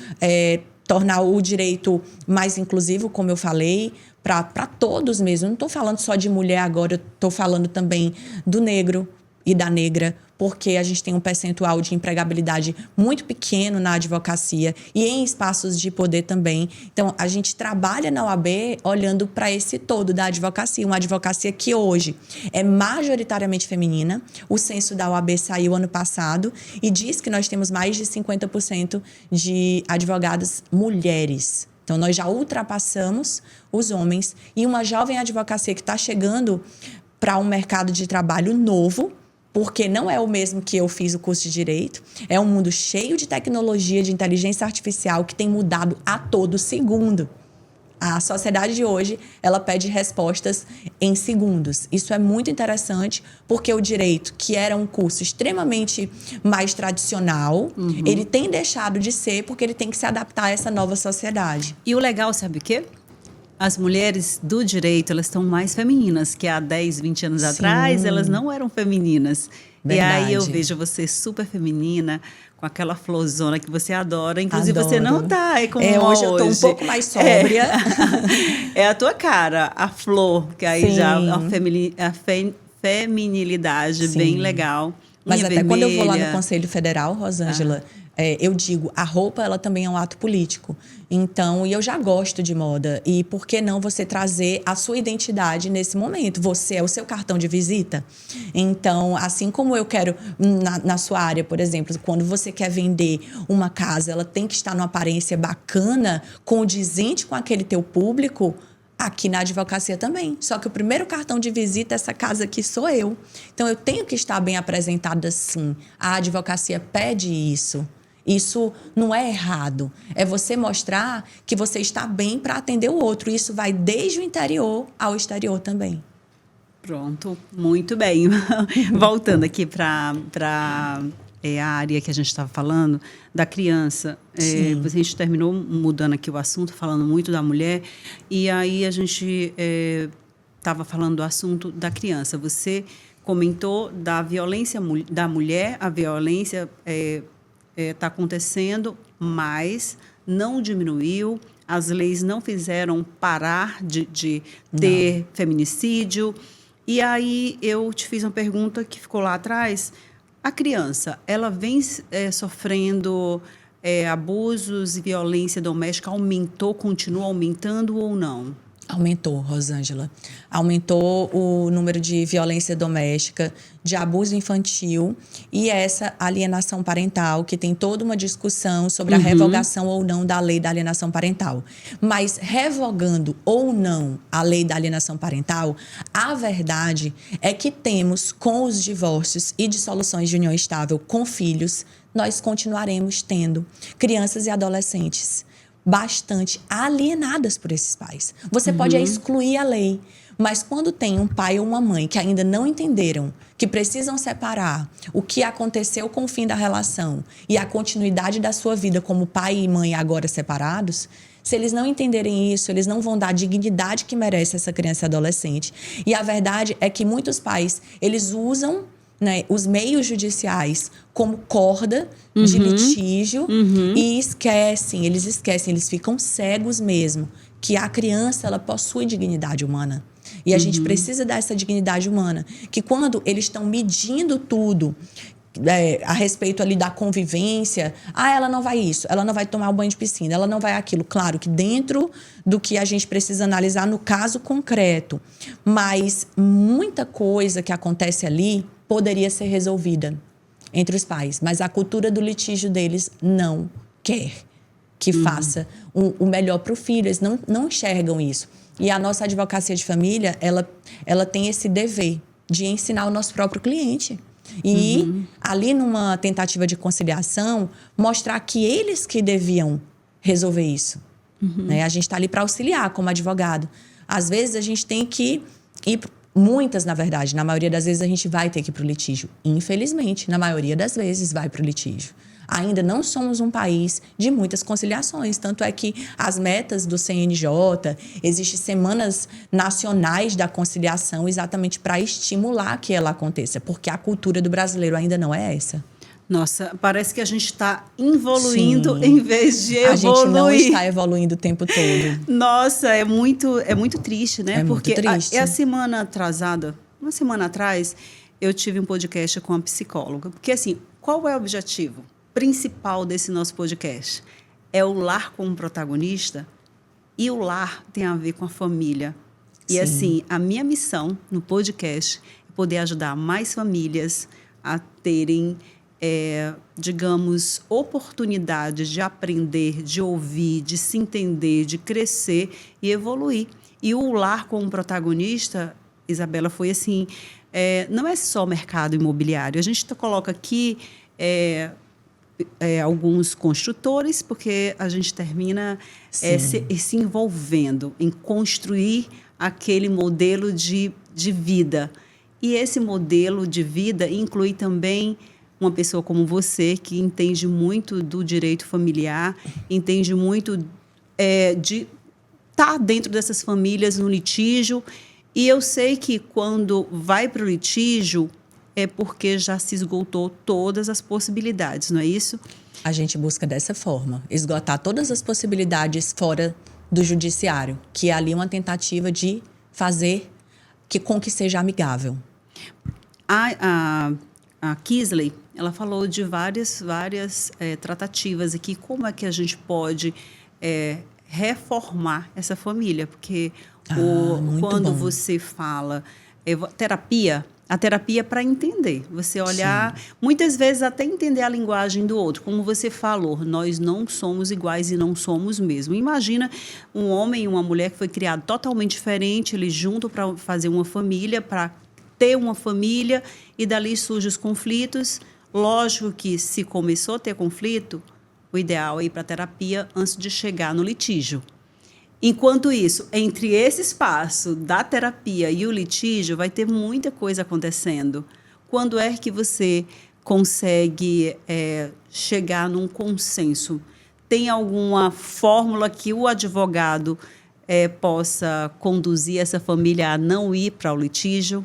S2: tornar o direito mais inclusivo, como eu falei, para todos mesmo. Eu não estou falando só de mulher agora, eu estou falando também do negro e da negra, porque a gente tem um percentual de empregabilidade muito pequeno na advocacia e em espaços de poder também. Então, a gente trabalha na OAB olhando para esse todo da advocacia, uma advocacia que hoje é majoritariamente feminina. O censo da OAB saiu ano passado e diz que nós temos mais de 50% de advogadas mulheres. Então, nós já ultrapassamos os homens e uma jovem advocacia que está chegando para um mercado de trabalho novo, porque não é o mesmo que eu fiz o curso de Direito. É um mundo cheio de tecnologia, de inteligência artificial, que tem mudado a todo segundo. A sociedade de hoje, ela pede respostas em segundos. Isso é muito interessante, porque o direito, que era um curso extremamente mais tradicional, ele tem deixado de ser, porque ele tem que se adaptar a essa nova sociedade.
S1: E o legal, sabe o quê? As mulheres do direito, elas estão mais femininas, que há 10, 20 anos atrás, elas não eram femininas.
S2: Verdade.
S1: E aí eu vejo você super feminina, com aquela florzona que você adora. Inclusive, você não tá como
S2: hoje eu tô um pouco mais sóbria.
S1: É a tua cara, a flor, que aí já a feminilidade bem legal.
S2: Mas até
S1: vermelha.
S2: quando eu vou lá no Conselho Federal, Rosângela, eu digo, a roupa, ela também é um ato político. Então, e eu já gosto de moda. E por que não você trazer a sua identidade nesse momento? Você é o seu cartão de visita. Então, assim como eu quero, na sua área, por exemplo, quando você quer vender uma casa, ela tem que estar numa aparência bacana, condizente com aquele teu público. Aqui na advocacia também. Só que o primeiro cartão de visita, essa casa aqui, sou eu. Então, eu tenho que estar bem apresentada, sim. A advocacia pede isso. Isso não é errado. É você mostrar que você está bem para atender o outro. Isso vai desde o interior ao exterior também.
S1: Pronto, muito bem. Voltando aqui para a área que a gente estava falando, da criança. A gente terminou mudando aqui o assunto, falando muito da mulher, e aí a gente estava falando do assunto da criança. Você comentou da violência da mulher, a violência está acontecendo, mas não diminuiu, as leis não fizeram parar de ter feminicídio. E aí eu te fiz uma pergunta que ficou lá atrás. A criança, ela vem sofrendo abusos e violência doméstica aumentou, continua aumentando ou não?
S2: Aumentou, Rosângela. Aumentou o número de violência doméstica, de abuso infantil e essa alienação parental, que tem toda uma discussão sobre a revogação ou não da lei da alienação parental. Mas revogando ou não a lei da alienação parental, a verdade é que temos, com os divórcios e dissoluções de união estável com filhos, nós continuaremos tendo crianças e adolescentes bastante alienadas por esses pais. Você pode excluir a lei, mas quando tem um pai ou uma mãe que ainda não entenderam que precisam separar o que aconteceu com o fim da relação e a continuidade da sua vida como pai e mãe agora separados, se eles não entenderem isso, eles não vão dar a dignidade que merece essa criança e adolescente. E a verdade é que muitos pais, eles usam, né, os meios judiciais como corda de litígio e eles ficam cegos mesmo, que a criança, ela possui dignidade humana. E a gente precisa dar essa dignidade humana, que quando eles estão medindo tudo a respeito ali da convivência, ela não vai isso, ela não vai tomar o banho de piscina, ela não vai aquilo. Claro que dentro do que a gente precisa analisar no caso concreto, mas muita coisa que acontece ali poderia ser resolvida entre os pais, mas a cultura do litígio deles não quer que faça o melhor para o filho. Eles não enxergam isso. E a nossa advocacia de família, ela tem esse dever de ensinar o nosso próprio cliente. E ali numa tentativa de conciliação, mostrar que eles que deviam resolver isso. Né? A gente está ali para auxiliar como advogado. Às vezes a gente tem que ir... Muitas, na verdade, na maioria das vezes a gente vai ter que ir para o litígio. Infelizmente, na maioria das vezes vai para o litígio. Ainda não somos um país de muitas conciliações. Tanto é que as metas do CNJ, existem semanas nacionais da conciliação exatamente para estimular que ela aconteça. Porque a cultura do brasileiro ainda não é essa.
S1: Nossa, parece que a gente está evoluindo em vez de evoluir.
S2: A gente não está evoluindo o tempo todo.
S1: Nossa, é muito triste, né?
S2: Porque
S1: muito
S2: triste.
S1: A semana atrasada, uma semana atrás, eu tive um podcast com uma psicóloga. Porque, assim, qual é o objetivo principal desse nosso podcast? É o lar como protagonista, e o lar tem a ver com a família. E, assim, a minha missão no podcast é poder ajudar mais famílias a terem... digamos, oportunidades de aprender, de ouvir, de se entender, de crescer e evoluir. E o lar como protagonista, Isabela, foi assim, não é só mercado imobiliário. A gente coloca aqui alguns construtores, porque a gente termina se envolvendo em construir aquele modelo de vida. E esse modelo de vida inclui também uma pessoa como você, que entende muito do direito familiar, entende muito de estar dentro dessas famílias no litígio. E eu sei que quando vai para o litígio é porque já se esgotou todas as possibilidades, não é isso?
S2: A gente busca dessa forma, esgotar todas as possibilidades fora do judiciário, que é ali uma tentativa de fazer com que seja amigável.
S1: A Kisley, ela falou de várias tratativas aqui. Como é que a gente pode reformar essa família? Porque quando você fala terapia, a terapia é para entender. Você olhar, muitas vezes até entender a linguagem do outro. Como você falou, nós não somos iguais e não somos mesmo. Imagina um homem e uma mulher que foi criado totalmente diferente, eles juntam para fazer uma família, para ter uma família, e dali surgem os conflitos. Lógico que se começou a ter conflito, o ideal é ir para a terapia antes de chegar no litígio. Enquanto isso, entre esse espaço da terapia e o litígio, vai ter muita coisa acontecendo. Quando é que você consegue chegar num consenso? Tem alguma fórmula que o advogado possa conduzir essa família a não ir para o litígio?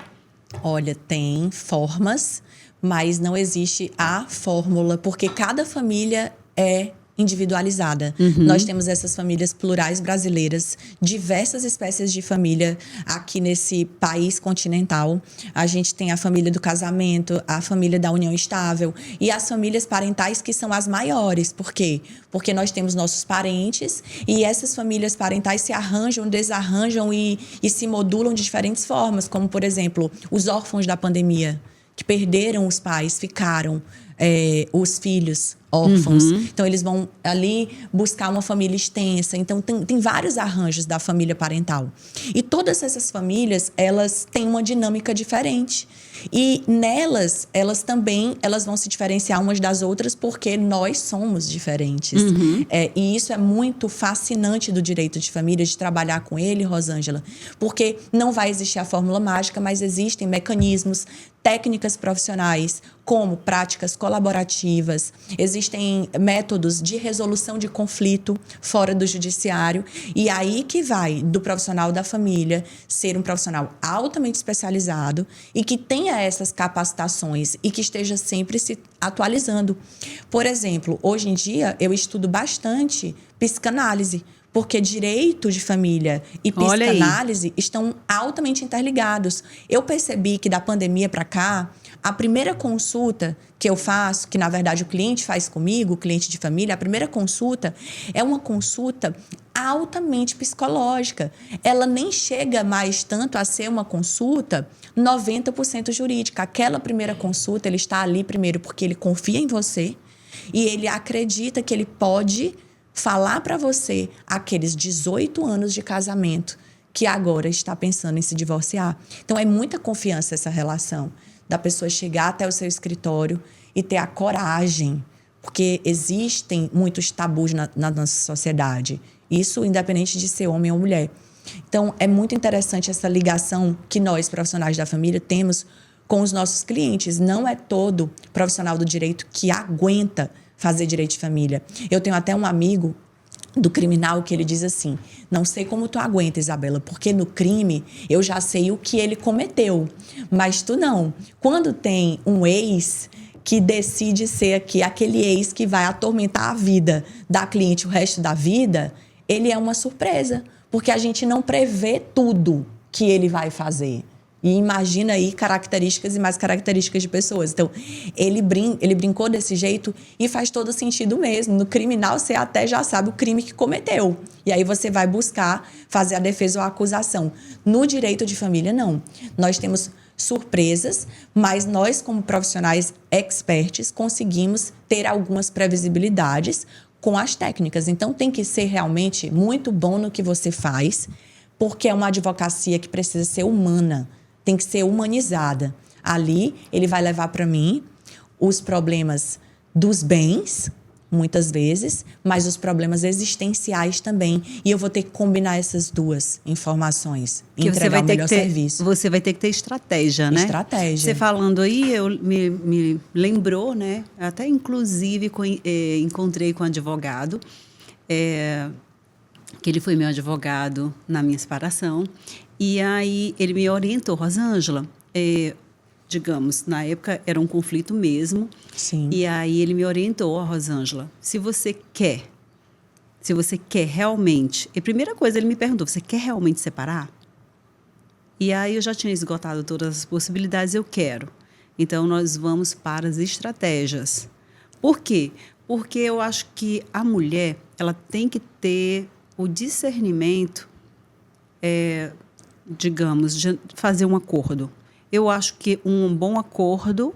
S2: Olha, tem formas, mas não existe a fórmula, porque cada família é individualizada. Nós temos essas famílias plurais brasileiras, diversas espécies de família aqui nesse país continental. A gente tem a família do casamento, a família da união estável e as famílias parentais que são as maiores. Por quê? Porque nós temos nossos parentes e essas famílias parentais se arranjam, desarranjam e se modulam de diferentes formas, como, por exemplo, os órfãos da pandemia, que perderam os pais, ficaram os filhos órfãos. Então, eles vão ali buscar uma família extensa. Então, tem vários arranjos da família parental. E todas essas famílias, elas têm uma dinâmica diferente. E nelas, elas vão se diferenciar umas das outras porque nós somos diferentes. E isso é muito fascinante do direito de família, de trabalhar com ele, Rosângela, porque não vai existir a fórmula mágica, mas existem mecanismos, técnicas profissionais, como práticas colaborativas, existem métodos de resolução de conflito fora do judiciário, e aí que vai do profissional da família ser um profissional altamente especializado e que tenha essas capacitações e que esteja sempre se atualizando. Por exemplo, hoje em dia eu estudo bastante psicanálise, porque direito de família e psicanálise estão altamente interligados. Eu percebi que da pandemia para cá, a primeira consulta que eu faço, que na verdade o cliente faz comigo, o cliente de família, a primeira consulta é uma consulta altamente psicológica. Ela nem chega mais tanto a ser uma consulta 90% jurídica. Aquela primeira consulta, ele está ali primeiro porque ele confia em você e ele acredita que ele pode falar para você aqueles 18 anos de casamento que agora está pensando em se divorciar. Então, é muita confiança essa relação da pessoa chegar até o seu escritório e ter a coragem, porque existem muitos tabus na nossa sociedade. Isso independente de ser homem ou mulher. Então, é muito interessante essa ligação que nós, profissionais da família, temos com os nossos clientes. Não é todo profissional do direito que aguenta fazer direito de família. Eu tenho até um amigo do criminal que ele diz assim: não sei como tu aguenta, Isabela, porque no crime eu já sei o que ele cometeu, mas tu não. Quando tem um ex que decide ser aquele ex que vai atormentar a vida da cliente o resto da vida, ele é uma surpresa, porque a gente não prevê tudo que ele vai fazer. E imagina aí características e mais características de pessoas. Então, ele brincou desse jeito e faz todo sentido mesmo. No criminal, você até já sabe o crime que cometeu. E aí você vai buscar fazer a defesa ou a acusação. No direito de família, não. Nós temos surpresas, mas nós, como profissionais experts, conseguimos ter algumas previsibilidades com as técnicas. Então, tem que ser realmente muito bom no que você faz, porque é uma advocacia que precisa ser humana. Tem que ser humanizada. Ali, ele vai levar para mim os problemas dos bens, muitas vezes, mas os problemas existenciais também. E eu vou ter que combinar essas duas informações e entregar o melhor serviço.
S1: Você vai ter que ter estratégia, né?
S2: Estratégia.
S1: Você falando aí, me lembrou, né? Até, inclusive, encontrei com um advogado, que ele foi meu advogado na minha separação. E aí ele me orientou: Rosângela, digamos, na época era um conflito mesmo.
S2: Sim.
S1: E aí ele me orientou: Rosângela, se você quer realmente... E a primeira coisa, ele me perguntou: você quer realmente separar? E aí eu já tinha esgotado todas as possibilidades, eu quero. Então nós vamos para as estratégias. Por quê? Porque eu acho que a mulher, ela tem que ter o discernimento, digamos, de fazer um acordo. Eu acho que um bom acordo,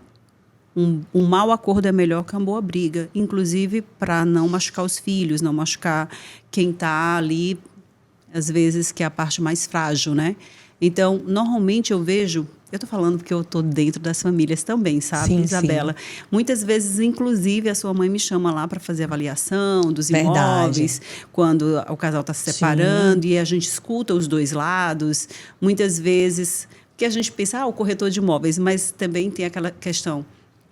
S1: um mau acordo é melhor que uma boa briga, inclusive para não machucar os filhos, não machucar quem está ali, às vezes, que é a parte mais frágil, né? Então, normalmente eu vejo... Eu estou falando porque eu estou dentro das famílias também, sabe,
S2: sim,
S1: Isabela? Sim. Muitas vezes, inclusive, a sua mãe me chama lá para fazer avaliação dos imóveis, quando o casal está se separando, e a gente escuta os dois lados. Muitas vezes, que a gente pensa, o corretor de imóveis, mas também tem aquela questão,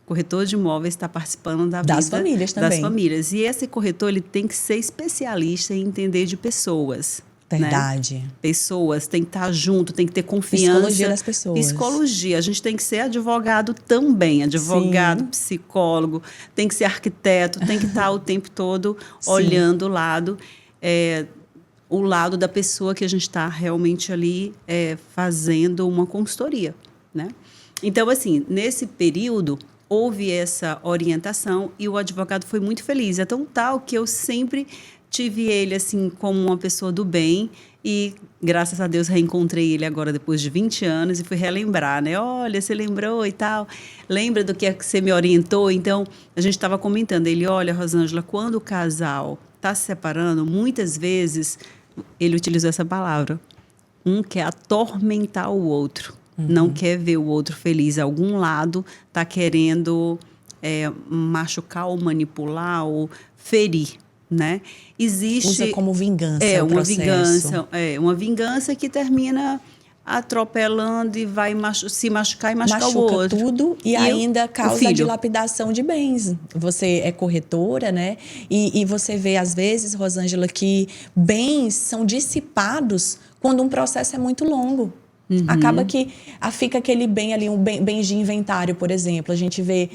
S1: o corretor de imóveis está participando
S2: das famílias também.
S1: Das famílias. E esse corretor, ele tem que ser especialista em entender de pessoas.
S2: Verdade.
S1: Né? Pessoas têm que estar junto, tem que ter confiança.
S2: Psicologia das pessoas.
S1: Psicologia. A gente tem que ser advogado também. Advogado, sim, psicólogo, tem que ser arquiteto, tem que estar o tempo todo olhando o lado da pessoa que a gente está realmente ali fazendo uma consultoria, né? Então, assim, nesse período, houve essa orientação e o advogado foi muito feliz. É tão tal que eu sempre tive ele assim como uma pessoa do bem e, graças a Deus, reencontrei ele agora depois de 20 anos e fui relembrar, né? Olha, você lembrou e tal. Lembra do que é que você me orientou? Então, a gente estava comentando. Ele, olha, Rosângela, quando o casal está se separando, muitas vezes, ele utilizou essa palavra, um quer atormentar o outro. Não quer ver o outro feliz. Algum lado está querendo machucar ou manipular ou ferir, né? Existe...
S2: Usa como vingança o processo.
S1: Uma vingança que termina atropelando e vai se machucar e machucar o outro.
S2: Machuca tudo e ainda causa dilapidação de bens. Você é corretora, né? E você vê, às vezes, Rosângela, que bens são dissipados quando um processo é muito longo. Acaba que fica aquele bem ali, bens de inventário, por exemplo. A gente vê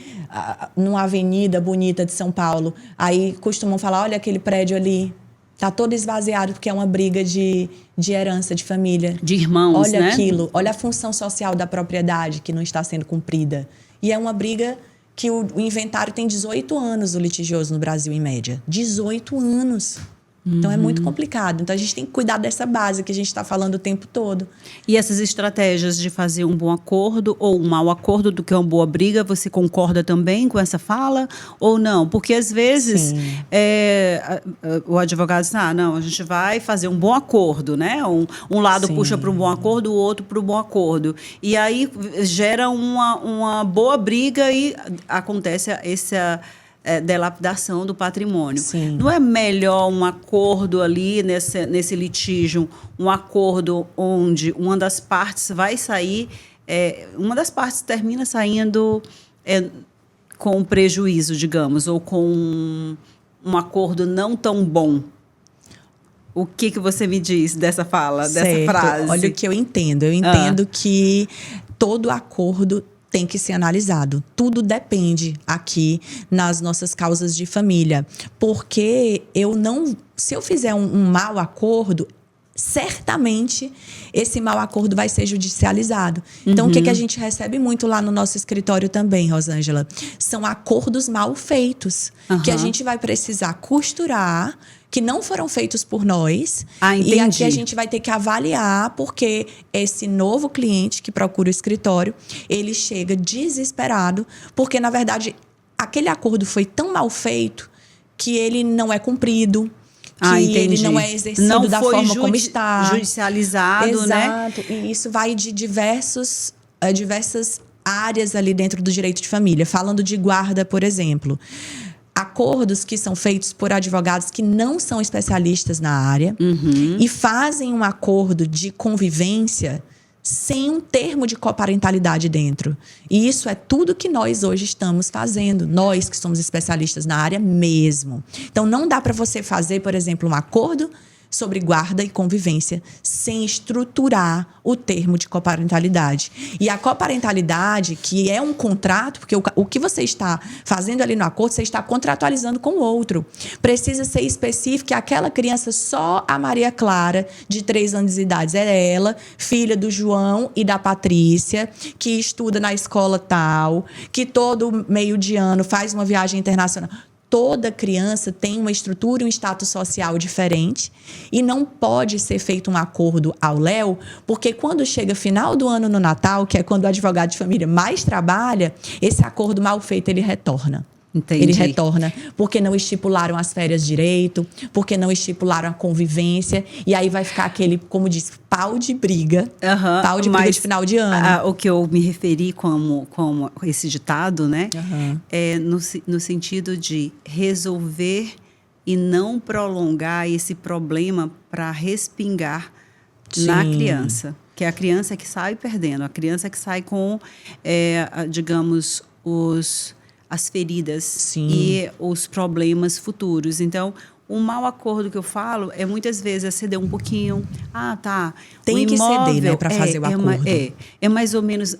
S2: numa avenida bonita de São Paulo, aí costumam falar, olha aquele prédio ali, tá todo esvaziado porque é uma briga de herança de família.
S1: De irmãos,
S2: olha,
S1: né?
S2: Olha aquilo, olha a função social da propriedade que não está sendo cumprida. E é uma briga que o inventário tem 18 anos, o litigioso no Brasil, em média. 18 anos. Então, é muito complicado. Então, a gente tem que cuidar dessa base que a gente está falando o tempo todo.
S1: E essas estratégias de fazer um bom acordo ou um mau acordo do que uma boa briga, você concorda também com essa fala ou não? Porque, às vezes, o advogado diz, não, a gente vai fazer um bom acordo, né? Um lado puxa para um bom acordo, o outro para um bom acordo. E aí, gera uma boa briga e acontece essa... delapidação do patrimônio.
S2: Sim.
S1: Não é melhor um acordo ali nesse litígio, um acordo onde uma das partes vai sair, uma das partes termina saindo com prejuízo, digamos, ou com um acordo não tão bom? O que você me diz dessa fala, dessa frase?
S2: Olha o que eu entendo. Eu entendo que todo acordo tem que ser analisado. Tudo depende aqui nas nossas causas de família. Porque se eu fizer um mau acordo, certamente esse mau acordo vai ser judicializado. Então, o que a gente recebe muito lá no nosso escritório também, Rosângela? São acordos mal feitos, que a gente vai precisar costurar, que não foram feitos por nós. E aqui a gente vai ter que avaliar, porque esse novo cliente que procura o escritório, ele chega desesperado, porque, na verdade, aquele acordo foi tão mal feito que ele não é cumprido, que ele não é exercido da forma como está.
S1: Judicializado, né?
S2: Exato. E isso vai de diversas áreas ali dentro do direito de família. Falando de guarda, por exemplo. Acordos que são feitos por advogados que não são especialistas na área e fazem um acordo de convivência sem um termo de coparentalidade dentro. E isso é tudo que nós hoje estamos fazendo, nós que somos especialistas na área mesmo. Então, não dá para você fazer, por exemplo, um acordo sobre guarda e convivência sem estruturar o termo de coparentalidade. E a coparentalidade, que é um contrato, porque o que você está fazendo ali no acordo, você está contratualizando com o outro. Precisa ser específico que aquela criança, só a Maria Clara, de 3 anos de idade, é ela, filha do João e da Patrícia, que estuda na escola tal, que todo meio de ano faz uma viagem internacional. Toda criança tem uma estrutura e um status social diferente e não pode ser feito um acordo ao léu, porque quando chega final do ano no Natal, que é quando o advogado de família mais trabalha, esse acordo mal feito, ele retorna.
S1: Entendi.
S2: Ele retorna porque não estipularam as férias direito, porque não estipularam a convivência, e aí vai ficar aquele, como diz, pau de briga, pau de briga de final de ano.
S1: O que eu me referi como esse ditado, né? É no sentido de resolver e não prolongar esse problema para respingar na criança. Que é a criança que sai perdendo, a criança que sai com, digamos, as feridas e os problemas futuros. Então, O mau acordo que eu falo é muitas vezes é ceder um pouquinho. Ah, tá.
S2: Tem que ceder, né, para fazer o acordo.
S1: É mais ou menos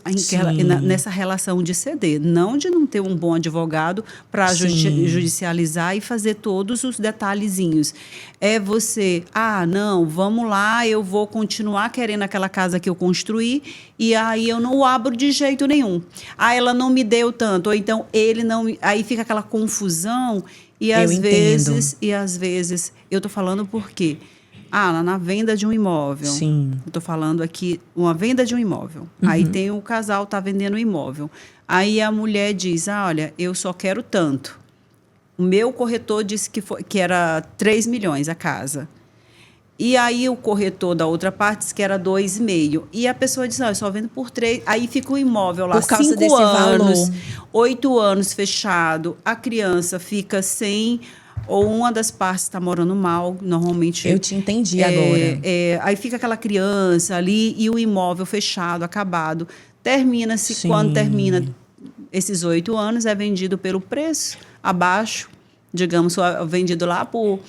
S1: nessa relação de ceder, não de não ter um bom advogado para judicializar e fazer todos os detalhezinhos. É você, não, vamos lá, eu vou continuar querendo aquela casa que eu construí e aí eu não o abro de jeito nenhum. Ela não me deu tanto, ou então ele não... Aí fica aquela confusão. E às vezes, eu estou falando por quê? Na venda de um imóvel.
S2: Sim.
S1: Eu estou falando aqui, uma venda de um imóvel. Aí tem o casal está vendendo um imóvel. Aí a mulher diz, olha, eu só quero tanto. O meu corretor disse que era 3 milhões a casa. E aí o corretor da outra parte disse que era 2,5. E a pessoa diz, eu só vendo por 3. Aí fica o imóvel lá,
S2: por causa
S1: 5
S2: desse
S1: anos,
S2: valor.
S1: 8 anos fechado. A criança fica sem, ou uma das partes está morando mal, normalmente.
S2: Eu te entendi agora.
S1: Aí fica aquela criança ali e o imóvel fechado, acabado. Termina-se, quando termina esses 8 anos, é vendido pelo preço abaixo, digamos, vendido lá por...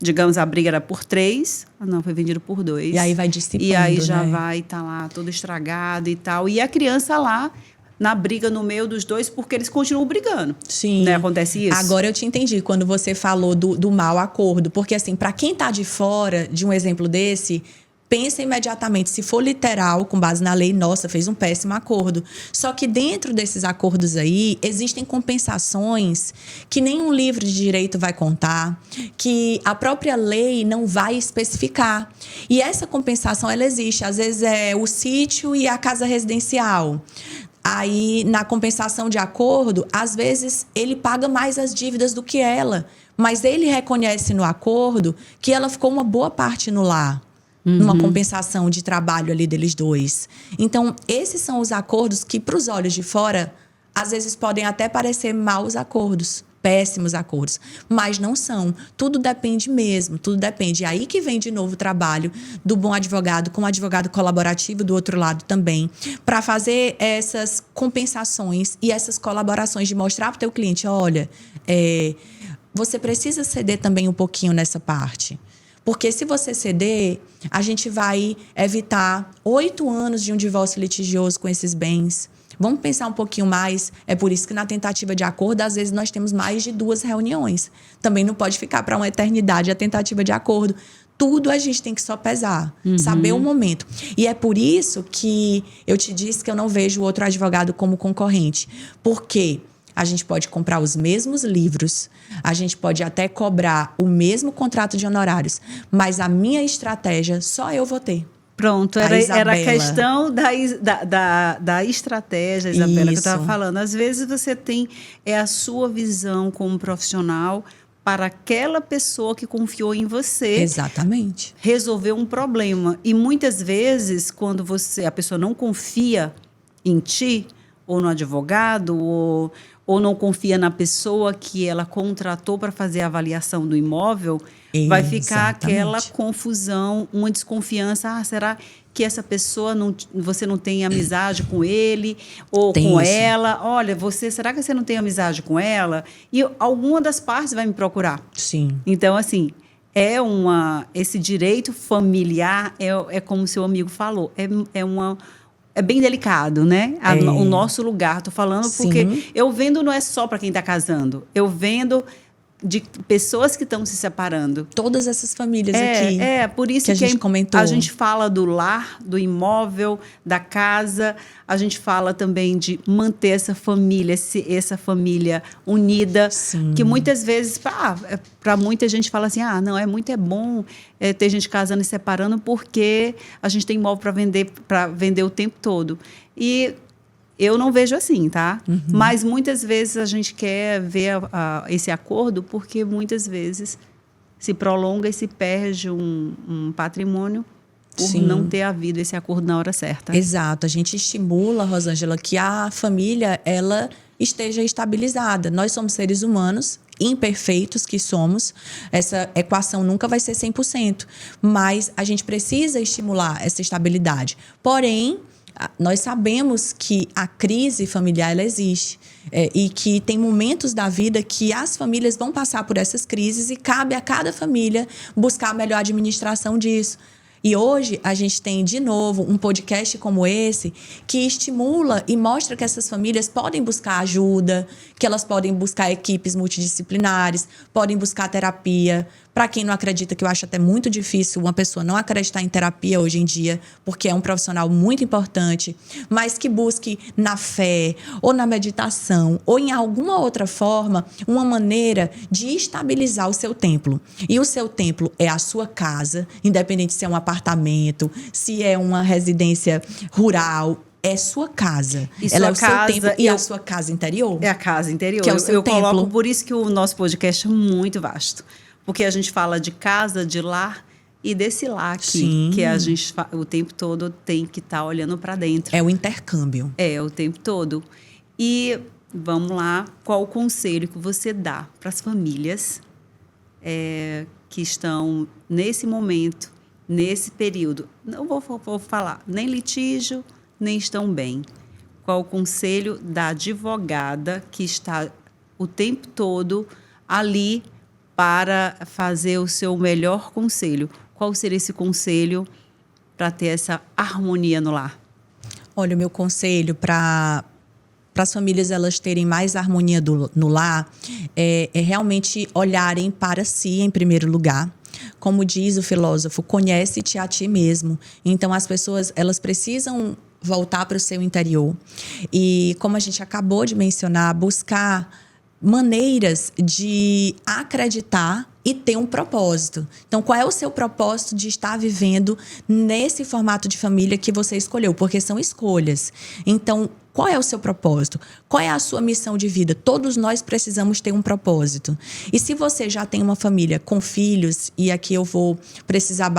S1: Digamos, a briga era por 3, não, foi vendido por 2.
S2: E aí vai dissipando,
S1: e aí já
S2: né?
S1: vai estar lá todo estragado e tal. E a criança lá, na briga no meio dos dois, porque eles continuam brigando.
S2: Sim.
S1: Né? Acontece isso?
S2: Agora eu te entendi, quando você falou do mau acordo. Porque, assim, para quem tá de fora de um exemplo desse... Pensa imediatamente, se for literal, com base na lei, nossa, fez um péssimo acordo. Só que dentro desses acordos aí, existem compensações que nenhum livro de direito vai contar, que a própria lei não vai especificar. E essa compensação, ela existe. Às vezes é o sítio e a casa residencial. Aí, na compensação de acordo, às vezes ele paga mais as dívidas do que ela. Mas ele reconhece no acordo que ela ficou uma boa parte no lar. Numa compensação de trabalho ali deles dois. Então, esses são os acordos que, para os olhos de fora, às vezes podem até parecer maus acordos, péssimos acordos, mas não são. Tudo depende mesmo, tudo depende. E aí que vem de novo o trabalho do bom advogado, com o advogado colaborativo do outro lado também, para fazer essas compensações e essas colaborações de mostrar para o teu cliente, olha, você precisa ceder também um pouquinho nessa parte. Porque se você ceder, a gente vai evitar 8 anos de um divórcio litigioso com esses bens. Vamos pensar um pouquinho mais. É por isso que na tentativa de acordo, às vezes nós temos mais de 2 reuniões. Também não pode ficar para uma eternidade a tentativa de acordo. Tudo a gente tem que só pesar, saber o momento. E é por isso que eu te disse que eu não vejo o outro advogado como concorrente. Por quê? A gente pode comprar os mesmos livros, a gente pode até cobrar o mesmo contrato de honorários, mas a minha estratégia só eu vou ter.
S1: Pronto, era a questão da estratégia, Isabela, que eu estava falando. Às vezes você tem a sua visão como profissional para aquela pessoa que confiou em você.
S2: Exatamente.
S1: Resolver um problema. E muitas vezes, quando a pessoa não confia em ti, ou no advogado, ou não confia na pessoa que ela contratou para fazer a avaliação do imóvel, vai ficar aquela confusão, uma desconfiança. Será que essa pessoa, você não tem amizade com ele ou
S2: tem
S1: com
S2: isso.
S1: ela? Olha, será que você não tem amizade com ela? E alguma das partes vai me procurar.
S2: Sim.
S1: Então, assim, esse direito familiar é como o seu amigo falou, é bem delicado, né? O nosso lugar. Estou falando porque eu vendo não é só para quem está casando. Eu vendo de pessoas que estão se separando.
S2: Todas essas famílias aqui.
S1: Por isso
S2: que a gente comentou.
S1: A gente fala do lar, do imóvel, da casa. A gente fala também de manter essa família unida. Sim. Que muitas vezes, para muita gente fala assim, não, é bom ter gente casando e separando porque a gente tem imóvel para vender o tempo todo. E eu não vejo assim, tá? Mas muitas vezes a gente quer ver esse acordo porque muitas vezes se prolonga e se perde um patrimônio por não ter havido esse acordo na hora certa.
S2: Exato. A gente estimula, Rosângela, que a família ela esteja estabilizada. Nós somos seres humanos, imperfeitos que somos. Essa equação nunca vai ser 100%. Mas a gente precisa estimular essa estabilidade. Porém, Nós sabemos que a crise familiar ela existe e que tem momentos da vida que as famílias vão passar por essas crises e cabe a cada família buscar a melhor administração disso. E hoje a gente tem, de novo, um podcast como esse que estimula e mostra que essas famílias podem buscar ajuda, que elas podem buscar equipes multidisciplinares, podem buscar terapia. Para quem não acredita, que eu acho até muito difícil uma pessoa não acreditar em terapia hoje em dia, porque é um profissional muito importante, mas que busque na fé, ou na meditação, ou em alguma outra forma, uma maneira de estabilizar o seu templo. E o seu templo é a sua casa, independente se é um apartamento, se é uma residência rural, é sua casa. Ela é o seu templo e a sua casa interior.
S1: É a casa interior.
S2: Que é o seu templo.
S1: Coloco, por isso que o nosso podcast é muito vasto. Porque a gente fala de casa, de lar e desse lar aqui.
S2: Sim.
S1: Que a gente o tempo todo tem que estar olhando para dentro.
S2: É o intercâmbio.
S1: É, o tempo todo. E vamos lá, qual o conselho que você dá para as famílias que estão nesse momento, nesse período? Não vou falar nem litígio, nem estão bem. Qual o conselho da advogada que está o tempo todo ali para fazer o seu melhor conselho? Qual seria esse conselho para ter essa harmonia no lar?
S2: Olha, o meu conselho para as famílias elas terem mais harmonia no lar é realmente olharem para si em primeiro lugar. Como diz o filósofo, conhece-te a ti mesmo. Então, as pessoas elas precisam voltar para o seu interior. E, como a gente acabou de mencionar, buscar maneiras de acreditar e ter um propósito. Então, qual é o seu propósito de estar vivendo nesse formato de família que você escolheu? Porque são escolhas. Então, qual é o seu propósito? Qual é a sua missão de vida? Todos nós precisamos ter um propósito. E se você já tem uma família com filhos, e aqui eu vou precisar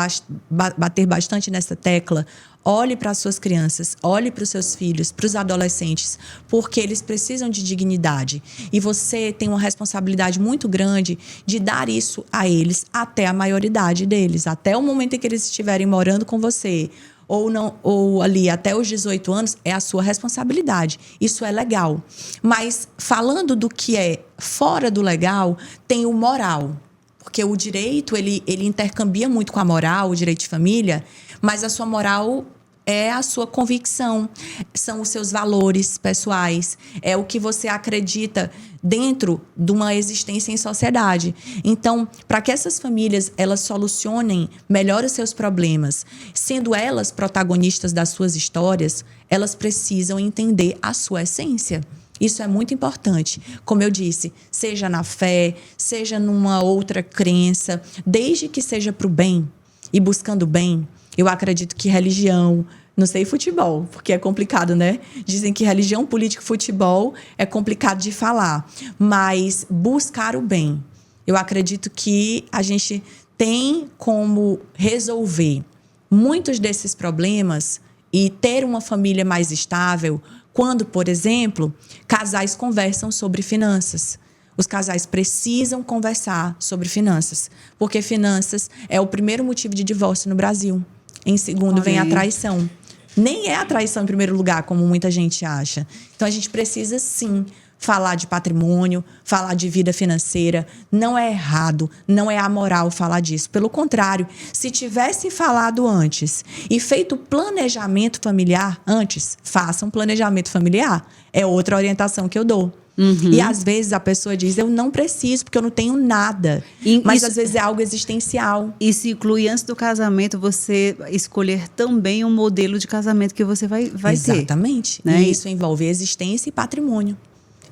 S2: bater bastante nessa tecla, olhe para as suas crianças, olhe para os seus filhos, para os adolescentes, porque eles precisam de dignidade. E você tem uma responsabilidade muito grande de dar isso a eles até a maioridade deles, até o momento em que eles estiverem morando com você, ou ali até os 18 anos, é a sua responsabilidade. Isso é legal. Mas falando do que é fora do legal, tem o moral. Porque o direito, ele intercambia muito com a moral, o direito de família, mas a sua moral é a sua convicção, são os seus valores pessoais, é o que você acredita dentro de uma existência em sociedade. Então, para que essas famílias elas solucionem melhor os seus problemas, sendo elas protagonistas das suas histórias, elas precisam entender a sua essência. Isso é muito importante. Como eu disse, seja na fé, seja numa outra crença, desde que seja para o bem e buscando o bem. Eu acredito que religião, não sei futebol, porque é complicado, né? Dizem que religião, política e futebol é complicado de falar. Mas buscar o bem. Eu acredito que a gente tem como resolver muitos desses problemas e ter uma família mais estável quando, por exemplo, casais conversam sobre finanças. Os casais precisam conversar sobre finanças, porque finanças é o primeiro motivo de divórcio no Brasil. Em segundo, vem a traição. Nem é a traição em primeiro lugar, como muita gente acha. Então, a gente precisa, sim, falar de patrimônio, falar de vida financeira. Não é errado, não é amoral falar disso. Pelo contrário, se tivesse falado antes e feito planejamento familiar antes, faça um planejamento familiar. É outra orientação que eu dou. Uhum. E às vezes a pessoa diz, eu não preciso, porque eu não tenho nada. Mas às vezes é algo existencial.
S1: Isso inclui, antes do casamento, você escolher também um modelo de casamento que você vai ter.
S2: Exatamente.
S1: Né?
S2: E isso envolve existência e patrimônio.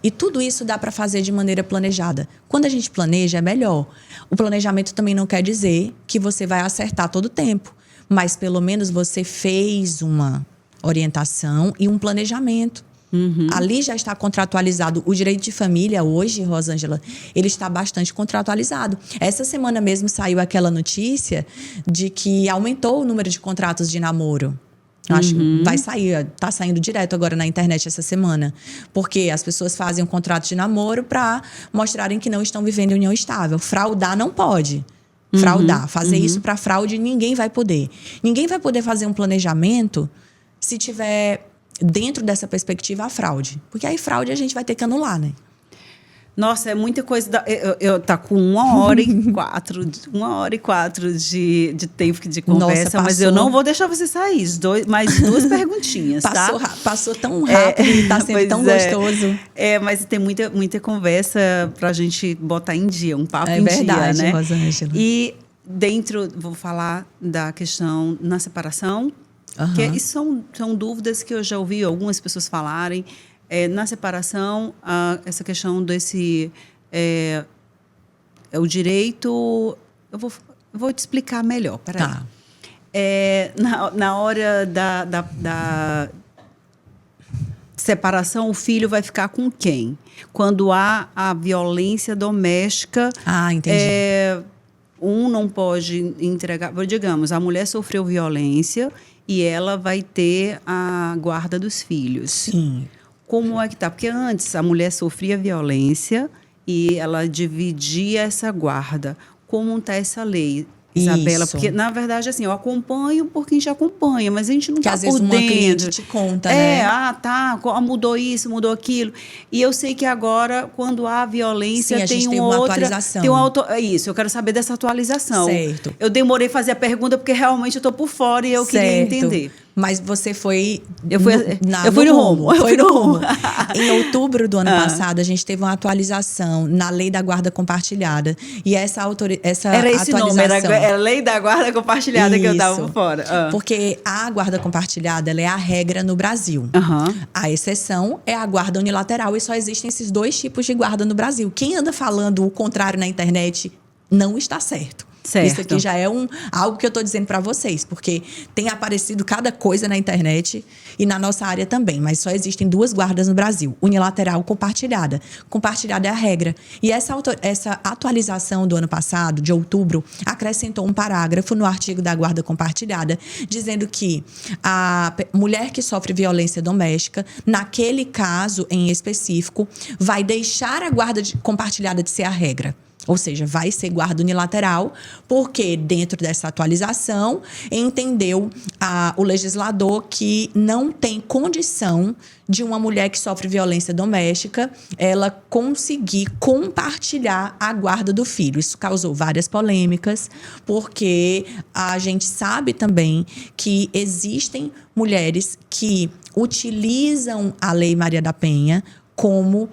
S2: E tudo isso dá para fazer de maneira planejada. Quando a gente planeja, é melhor. O planejamento também não quer dizer que você vai acertar todo o tempo. Mas pelo menos você fez uma orientação e um planejamento. Uhum. Ali já está contratualizado. O direito de família hoje, Rosângela, ele está bastante contratualizado. Essa semana mesmo saiu aquela notícia de que aumentou o número de contratos de namoro. Acho que vai sair, tá saindo direto agora na internet essa semana. Porque as pessoas fazem um contrato de namoro para mostrarem que não estão vivendo em união estável. Fraudar não pode. Fraudar. Fazer isso para fraude, ninguém vai poder. Ninguém vai poder fazer um planejamento se tiver dentro dessa perspectiva a fraude? Porque aí fraude a gente vai ter que anular, né?
S1: Nossa, é muita coisa. Eu tá com 1h04, 1h04 de tempo de conversa,
S2: Nossa,
S1: mas eu não vou deixar você sair. Mais duas perguntinhas, tá?
S2: Passou tão rápido e tá sendo tão gostoso.
S1: Mas tem muita conversa pra gente botar em dia, um papo em
S2: verdade,
S1: dia, né?
S2: Rosângela.
S1: E vou falar da questão na separação, que isso são dúvidas que eu já ouvi algumas pessoas falarem. Na separação, essa questão desse... o direito... Eu vou te explicar melhor, peraí.
S2: Tá.
S1: Na hora da separação, o filho vai ficar com quem? Quando há a violência doméstica...
S2: Entendi.
S1: Um não pode entregar... Digamos, a mulher sofreu violência e ela vai ter a guarda dos filhos.
S2: Sim.
S1: Como é que tá? Porque antes a mulher sofria violência e ela dividia essa guarda. Como está essa lei, Isabela?
S2: Isso.
S1: Porque, na verdade, assim, eu acompanho por quem te acompanha, mas a gente não está por dentro.
S2: Às vezes uma cliente te conta, né?
S1: Mudou isso, mudou aquilo. E eu sei que agora, quando há violência,
S2: Sim, a gente
S1: tem
S2: teve uma atualização.
S1: Isso, eu quero saber dessa atualização.
S2: Certo.
S1: Eu demorei a fazer a pergunta porque realmente eu estou por fora e eu queria entender.
S2: Mas você foi...
S1: Eu fui no rumo.
S2: Foi no rumo. Em outubro do ano passado, a gente teve uma atualização na Lei da Guarda Compartilhada. E essa
S1: era esse
S2: atualização...
S1: nome, era a Lei da Guarda Compartilhada que eu estava por fora.
S2: Porque a guarda compartilhada ela é a regra no Brasil. A exceção é a guarda unilateral e só existem esses dois tipos de guarda no Brasil. Quem anda falando o contrário na internet não está certo.
S1: Certo.
S2: Isso aqui já é algo que eu estou dizendo para vocês, porque tem aparecido cada coisa na internet e na nossa área também, mas só existem duas guardas no Brasil, unilateral e compartilhada. Compartilhada é a regra. E essa atualização do ano passado, de outubro, acrescentou um parágrafo no artigo da guarda compartilhada, dizendo que a mulher que sofre violência doméstica, naquele caso em específico, vai deixar a guarda compartilhada de ser a regra. Ou seja, vai ser guarda unilateral, porque dentro dessa atualização entendeu o legislador que não tem condição de uma mulher que sofre violência doméstica ela conseguir compartilhar a guarda do filho. Isso causou várias polêmicas, porque a gente sabe também que existem mulheres que utilizam a Lei Maria da Penha como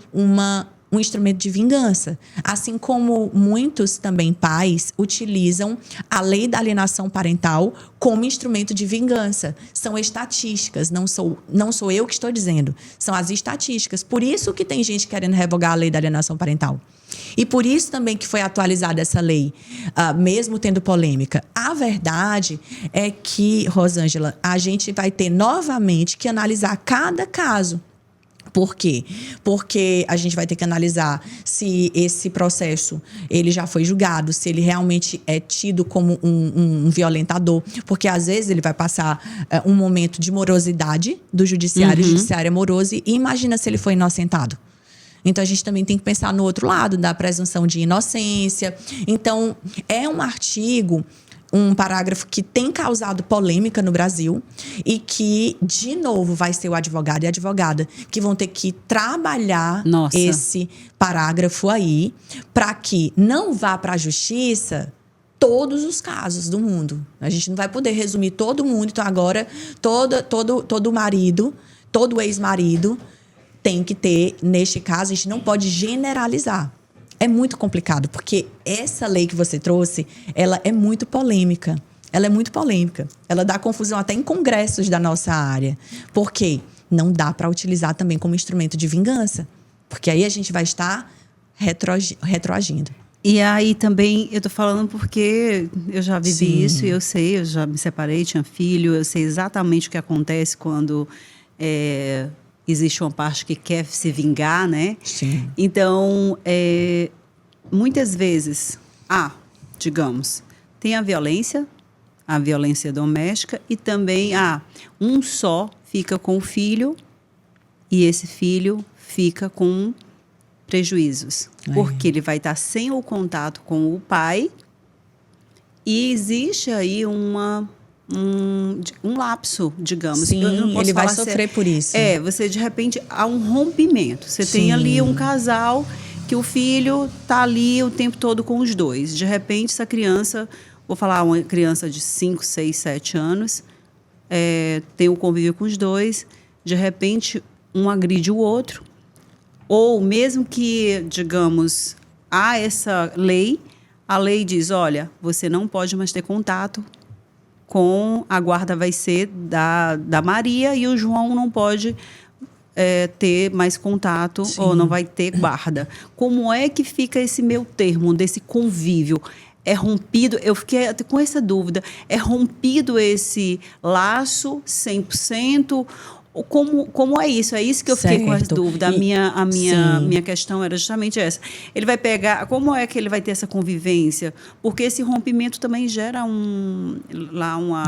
S2: um instrumento de vingança. Assim como muitos também pais utilizam a lei da alienação parental como instrumento de vingança. São estatísticas, não sou eu que estou dizendo. São as estatísticas. Por isso que tem gente querendo revogar a lei da alienação parental. E por isso também que foi atualizada essa lei, mesmo tendo polêmica. A verdade é que, Rosângela, a gente vai ter novamente que analisar cada caso. Por quê? Porque a gente vai ter que analisar se esse processo ele já foi julgado, se ele realmente é tido como um violentador. Porque, às vezes, ele vai passar um momento de morosidade do judiciário, o judiciário é moroso, e imagina se ele foi inocentado. Então, a gente também tem que pensar no outro lado, da presunção de inocência. Então, é um artigo... um parágrafo que tem causado polêmica no Brasil e que, de novo, vai ser o advogado e a advogada que vão ter que trabalhar esse parágrafo aí para que não vá para a justiça todos os casos do mundo. A gente não vai poder resumir todo mundo. Então, agora, todo marido, todo ex-marido tem que ter, neste caso, a gente não pode generalizar. É muito complicado, porque essa lei que você trouxe, ela é muito polêmica. Ela é muito polêmica. Ela dá confusão até em congressos da nossa área. Por quê? Não dá para utilizar também como instrumento de vingança. Porque aí a gente vai estar retroagindo.
S1: E aí também, eu tô falando porque eu já vivi isso e eu sei, eu já me separei, tinha filho, eu sei exatamente o que acontece quando... existe uma parte que quer se vingar, né?
S2: Sim.
S1: Então, muitas vezes, digamos, tem a violência doméstica e também, um só fica com o filho e esse filho fica com prejuízos. Porque ele vai estar sem o contato com o pai e existe aí uma um lapso, digamos.
S2: Sim,
S1: Eu não posso
S2: ele vai
S1: falar se
S2: sofrer por isso.
S1: Você de repente há um rompimento. Você tem ali um casal que o filho tá ali o tempo todo com os dois. De repente, essa criança, vou falar uma criança de 5, 6, 7 anos, tem o convívio com os dois, de repente um agride o outro, ou mesmo que, digamos, há essa lei, a lei diz, olha, você não pode mais ter contato com a guarda, vai ser da Maria, e o João não pode ter mais contato. Sim. Ou não vai ter guarda. Como é que fica esse meio termo desse convívio? É rompido, eu fiquei com essa dúvida, é rompido esse laço 100%? Como é isso? É isso que eu fiquei com as dúvidas. A minha questão era justamente essa. Ele vai pegar... Como é que ele vai ter essa convivência? Porque esse rompimento também gera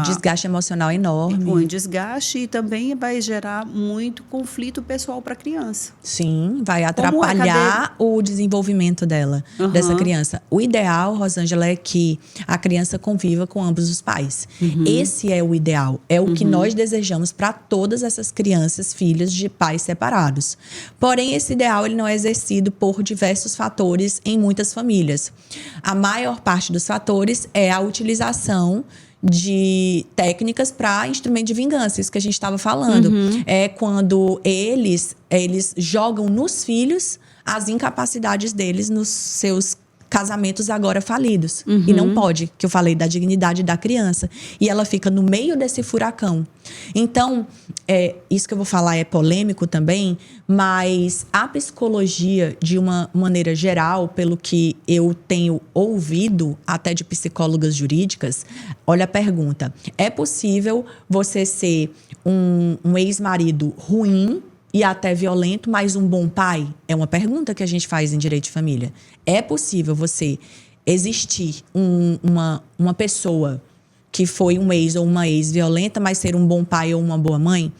S2: desgaste emocional enorme.
S1: Um desgaste, e também vai gerar muito conflito pessoal para a criança.
S2: Sim, vai atrapalhar o desenvolvimento dela, dessa criança. O ideal, Rosângela, é que a criança conviva com ambos os pais. Esse é o ideal. É o que nós desejamos para todas essas crianças, filhas de pais separados. Porém, esse ideal ele não é exercido por diversos fatores em muitas famílias. A maior parte dos fatores é a utilização de técnicas para instrumento de vingança, isso que a gente estava falando. É quando eles jogam nos filhos as incapacidades deles nos seus casamentos agora falidos. E não pode, que eu falei da dignidade da criança. E ela fica no meio desse furacão. Então, isso que eu vou falar é polêmico também, mas a psicologia, de uma maneira geral, pelo que eu tenho ouvido até de psicólogas jurídicas, olha a pergunta: é possível você ser um ex-marido ruim e até violento, mas um bom pai? É uma pergunta que a gente faz em direito de família. É possível você existir uma pessoa que foi um ex ou uma ex violenta, mas ser um bom pai ou uma boa mãe?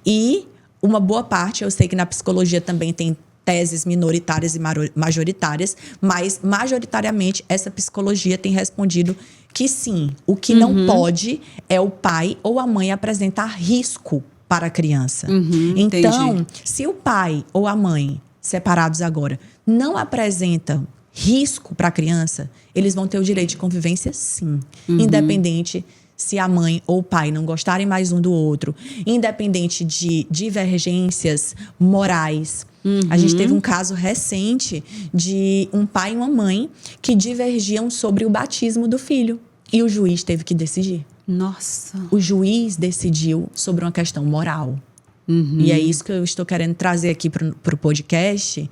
S2: E uma boa parte, eu sei que na psicologia também tem teses minoritárias e majoritárias, mas majoritariamente essa psicologia tem respondido que sim. O que não pode é o pai ou a mãe apresentar risco para a criança. Então, entendi. Se o pai ou a mãe, separados agora, não apresentam risco para a criança, eles vão ter o direito de convivência, sim. Independente se a mãe ou o pai não gostarem mais um do outro, independente de divergências morais. A gente teve um caso recente de um pai e uma mãe que divergiam sobre o batismo do filho. E o juiz teve que decidir.
S1: Nossa.
S2: O juiz decidiu sobre uma questão moral. E é isso que eu estou querendo trazer aqui para o podcast.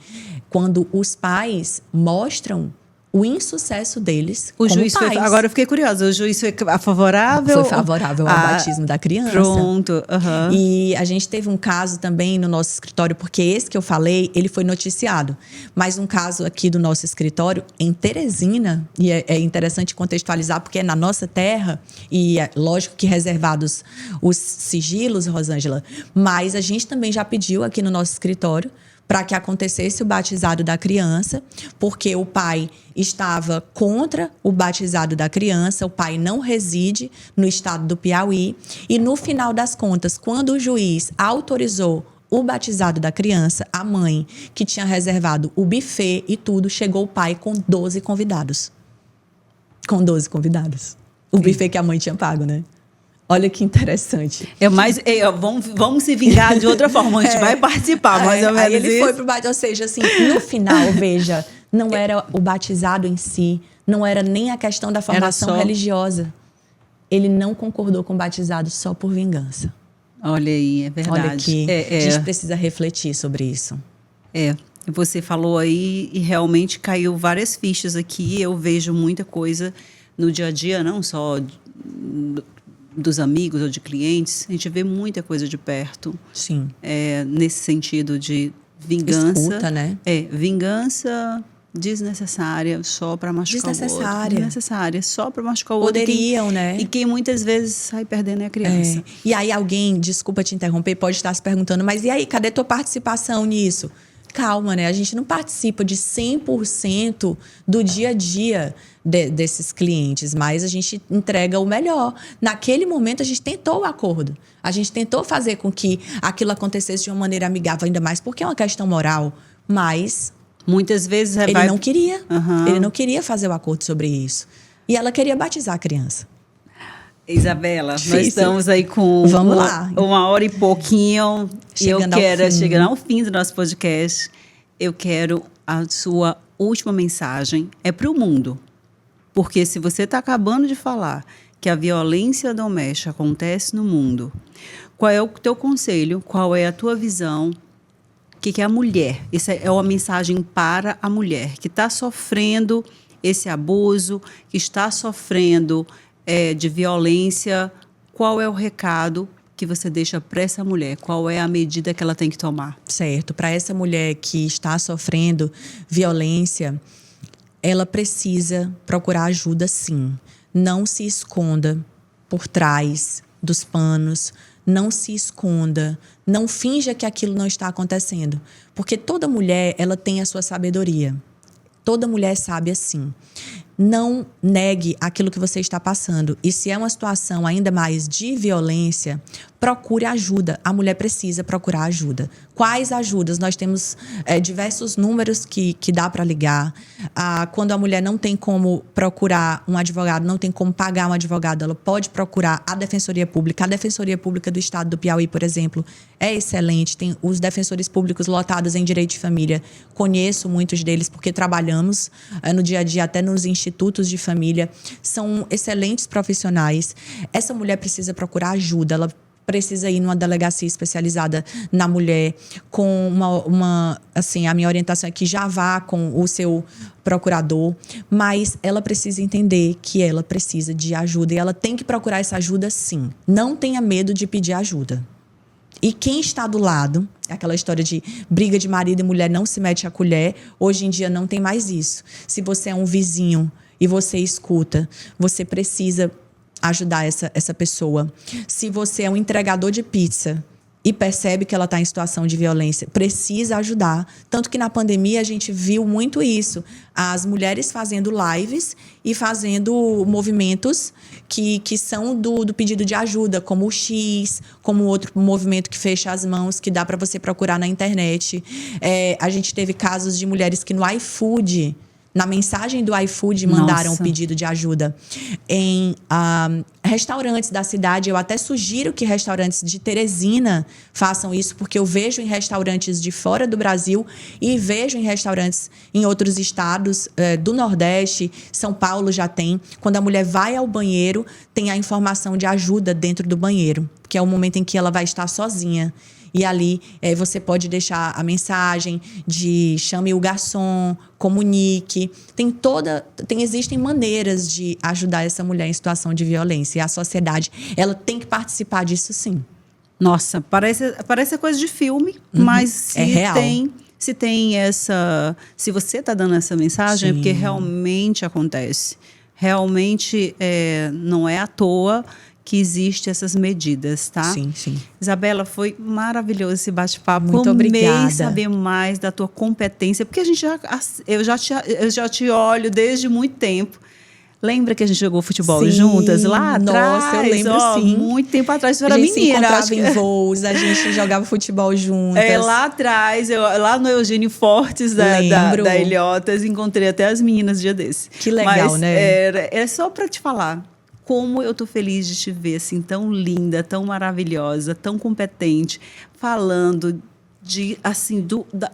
S2: Quando os pais mostram o insucesso deles como
S1: juiz
S2: pais.
S1: Agora eu fiquei curiosa. O juiz foi favorável?
S2: Foi favorável ao batismo da criança.
S1: Pronto.
S2: E a gente teve um caso também no nosso escritório, porque esse que eu falei, ele foi noticiado. Mas um caso aqui do nosso escritório, em Teresina, e é interessante contextualizar, porque é na nossa terra, e é lógico que reservados os sigilos, Rosângela, mas a gente também já pediu aqui no nosso escritório para que acontecesse o batizado da criança, porque o pai estava contra o batizado da criança, o pai não reside no estado do Piauí, e no final das contas, quando o juiz autorizou o batizado da criança, a mãe, que tinha reservado o buffet e tudo, chegou o pai com 12 convidados. Com 12 convidados. O buffet que a mãe tinha pago, né? Olha que interessante.
S1: Vamos se vingar de outra forma. A gente vai participar, mais ou menos.
S2: Aí ele foi pro batizado. Ou seja, assim, no final, veja, não era o batizado em si, não era nem a questão da formação religiosa. Ele não concordou com o batizado só por vingança.
S1: Olha aí, é verdade.
S2: Olha aqui, a gente precisa refletir sobre isso.
S1: Você falou aí e realmente caiu várias fichas aqui. Eu vejo muita coisa no dia a dia, não só dos amigos ou de clientes, a gente vê muita coisa de perto.
S2: Sim.
S1: Nesse sentido de vingança.
S2: Escuta, né?
S1: Vingança desnecessária, só para machucar o outro. Desnecessária, só para machucar o outro.
S2: Poderiam, né?
S1: E quem muitas vezes sai perdendo é a criança.
S2: E aí alguém, desculpa te interromper, pode estar se perguntando, mas e aí, cadê tua participação nisso? calma, né? A gente não participa de 100% do dia a dia desses clientes, mas a gente entrega o melhor. Naquele momento, a gente tentou o acordo. A gente tentou fazer com que aquilo acontecesse de uma maneira amigável, ainda mais porque é uma questão moral, mas
S1: muitas vezes
S2: ele não queria.
S1: Uhum.
S2: Ele não queria fazer o acordo sobre isso. E ela queria batizar a criança.
S1: Isabela,
S2: Difícil.
S1: Nós estamos aí com
S2: Vamos lá.
S1: 1h e pouquinho.
S2: Chegando
S1: Chegando ao fim do nosso podcast. Eu quero a sua última mensagem. É para o mundo. Porque se você está acabando de falar que a violência doméstica acontece no mundo, qual é o teu conselho? Qual é a tua visão? O que é a mulher? Essa é uma mensagem para a mulher que está sofrendo esse abuso, que está sofrendo de violência. Qual é o recado que você deixa para essa mulher? Qual é a medida que ela tem que tomar?
S2: Certo. Para essa mulher que está sofrendo violência, ela precisa procurar ajuda, sim. Não se esconda por trás dos panos. Não se esconda. Não finja que aquilo não está acontecendo. Porque toda mulher, ela tem a sua sabedoria. Toda mulher sabe assim. Não negue aquilo que você está passando. E se é uma situação ainda mais de violência, procure ajuda. A mulher precisa procurar ajuda. Quais ajudas? Nós temos diversos números que dá para ligar. Quando a mulher não tem como procurar um advogado, não tem como pagar um advogado, ela pode procurar a Defensoria Pública. A Defensoria Pública do Estado do Piauí, por exemplo, é excelente. Tem os defensores públicos lotados em direito de família. Conheço muitos deles porque trabalhamos no dia a dia, até nos institutos de família. São excelentes profissionais. Essa mulher precisa procurar ajuda. Ela precisa ir numa delegacia especializada na mulher, com assim, a minha orientação é que já vá com o seu procurador, mas ela precisa entender que ela precisa de ajuda e ela tem que procurar essa ajuda, sim. Não tenha medo de pedir ajuda. E quem está do lado, aquela história de briga de marido e mulher não se mete a colher, hoje em dia não tem mais isso. Se você é um vizinho e você escuta, você precisa ajudar essa pessoa. Se você é um entregador de pizza e percebe que ela está em situação de violência, precisa ajudar. Tanto que na pandemia a gente viu muito isso. As mulheres fazendo lives e fazendo movimentos que são do pedido de ajuda, como o X, como outro movimento que fecha as mãos, que dá para você procurar na internet. A gente teve casos de mulheres que no iFood, na mensagem do iFood, mandaram um pedido de ajuda. Em restaurantes da cidade, eu até sugiro que restaurantes de Teresina façam isso, porque eu vejo em restaurantes de fora do Brasil e vejo em restaurantes em outros estados do Nordeste. São Paulo já tem. Quando a mulher vai ao banheiro, tem a informação de ajuda dentro do banheiro, que é o momento em que ela vai estar sozinha. E ali você pode deixar a mensagem de chame o garçom, comunique. Existem maneiras de ajudar essa mulher em situação de violência. E a sociedade, ela tem que participar disso, sim.
S1: Nossa, parece coisa de filme, mas
S2: é real.
S1: Se você está dando essa mensagem, sim, é porque realmente acontece. Realmente não é à toa que existem essas medidas, tá?
S2: Sim, sim.
S1: Isabela, foi maravilhoso esse bate-papo.
S2: Muito obrigada.
S1: Amei saber mais da tua competência, porque eu já te olho desde muito tempo. Lembra que a gente jogou futebol juntas lá atrás?
S2: Nossa, eu lembro, sim.
S1: Muito tempo atrás, você era menina.
S2: A gente se encontrava em voos, a gente jogava futebol juntas.
S1: Lá atrás, lá no Eugênio Fortes da Ilhotas, encontrei até as meninas dia desse.
S2: Que legal, né?
S1: É só para te falar. Como eu tô feliz de te ver assim, tão linda, tão maravilhosa, tão competente, falando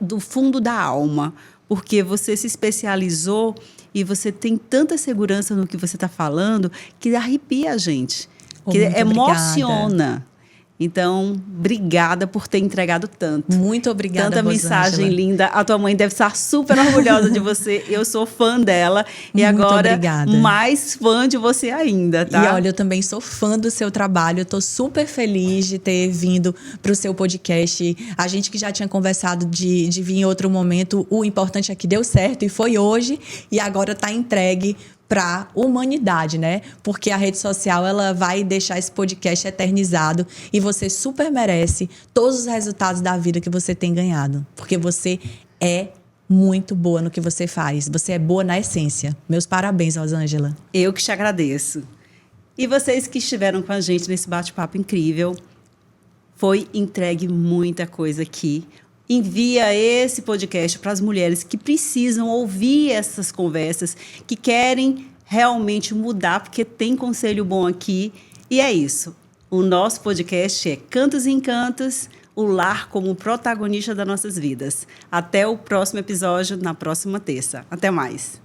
S1: do fundo da alma, porque você se especializou e você tem tanta segurança no que você está falando que arrepia a gente, que emociona.
S2: Obrigada.
S1: Então, obrigada por ter entregado tanto.
S2: Muito obrigada,
S1: tanta
S2: Rosângela.
S1: Mensagem linda. A tua mãe deve estar super orgulhosa de você. Eu sou fã dela. E
S2: muito
S1: agora,
S2: obrigada.
S1: Mais fã de você ainda, tá?
S2: E olha, eu também sou fã do seu trabalho. Eu tô super feliz de ter vindo pro seu podcast. A gente que já tinha conversado de vir em outro momento, o importante é que deu certo e foi hoje. E agora tá entregue para a humanidade, né? Porque a rede social ela vai deixar esse podcast eternizado e você super merece todos os resultados da vida que você tem ganhado, porque você é muito boa no que você faz. Você é boa na essência. Meus parabéns, Rosângela.
S1: Eu que te agradeço. E vocês que estiveram com a gente nesse bate-papo incrível, foi entregue muita coisa aqui. Envia esse podcast para as mulheres que precisam ouvir essas conversas, que querem realmente mudar, porque tem conselho bom aqui. E é isso. O nosso podcast é Cantos e Encantos, o lar como protagonista das nossas vidas. Até o próximo episódio, na próxima terça. Até mais.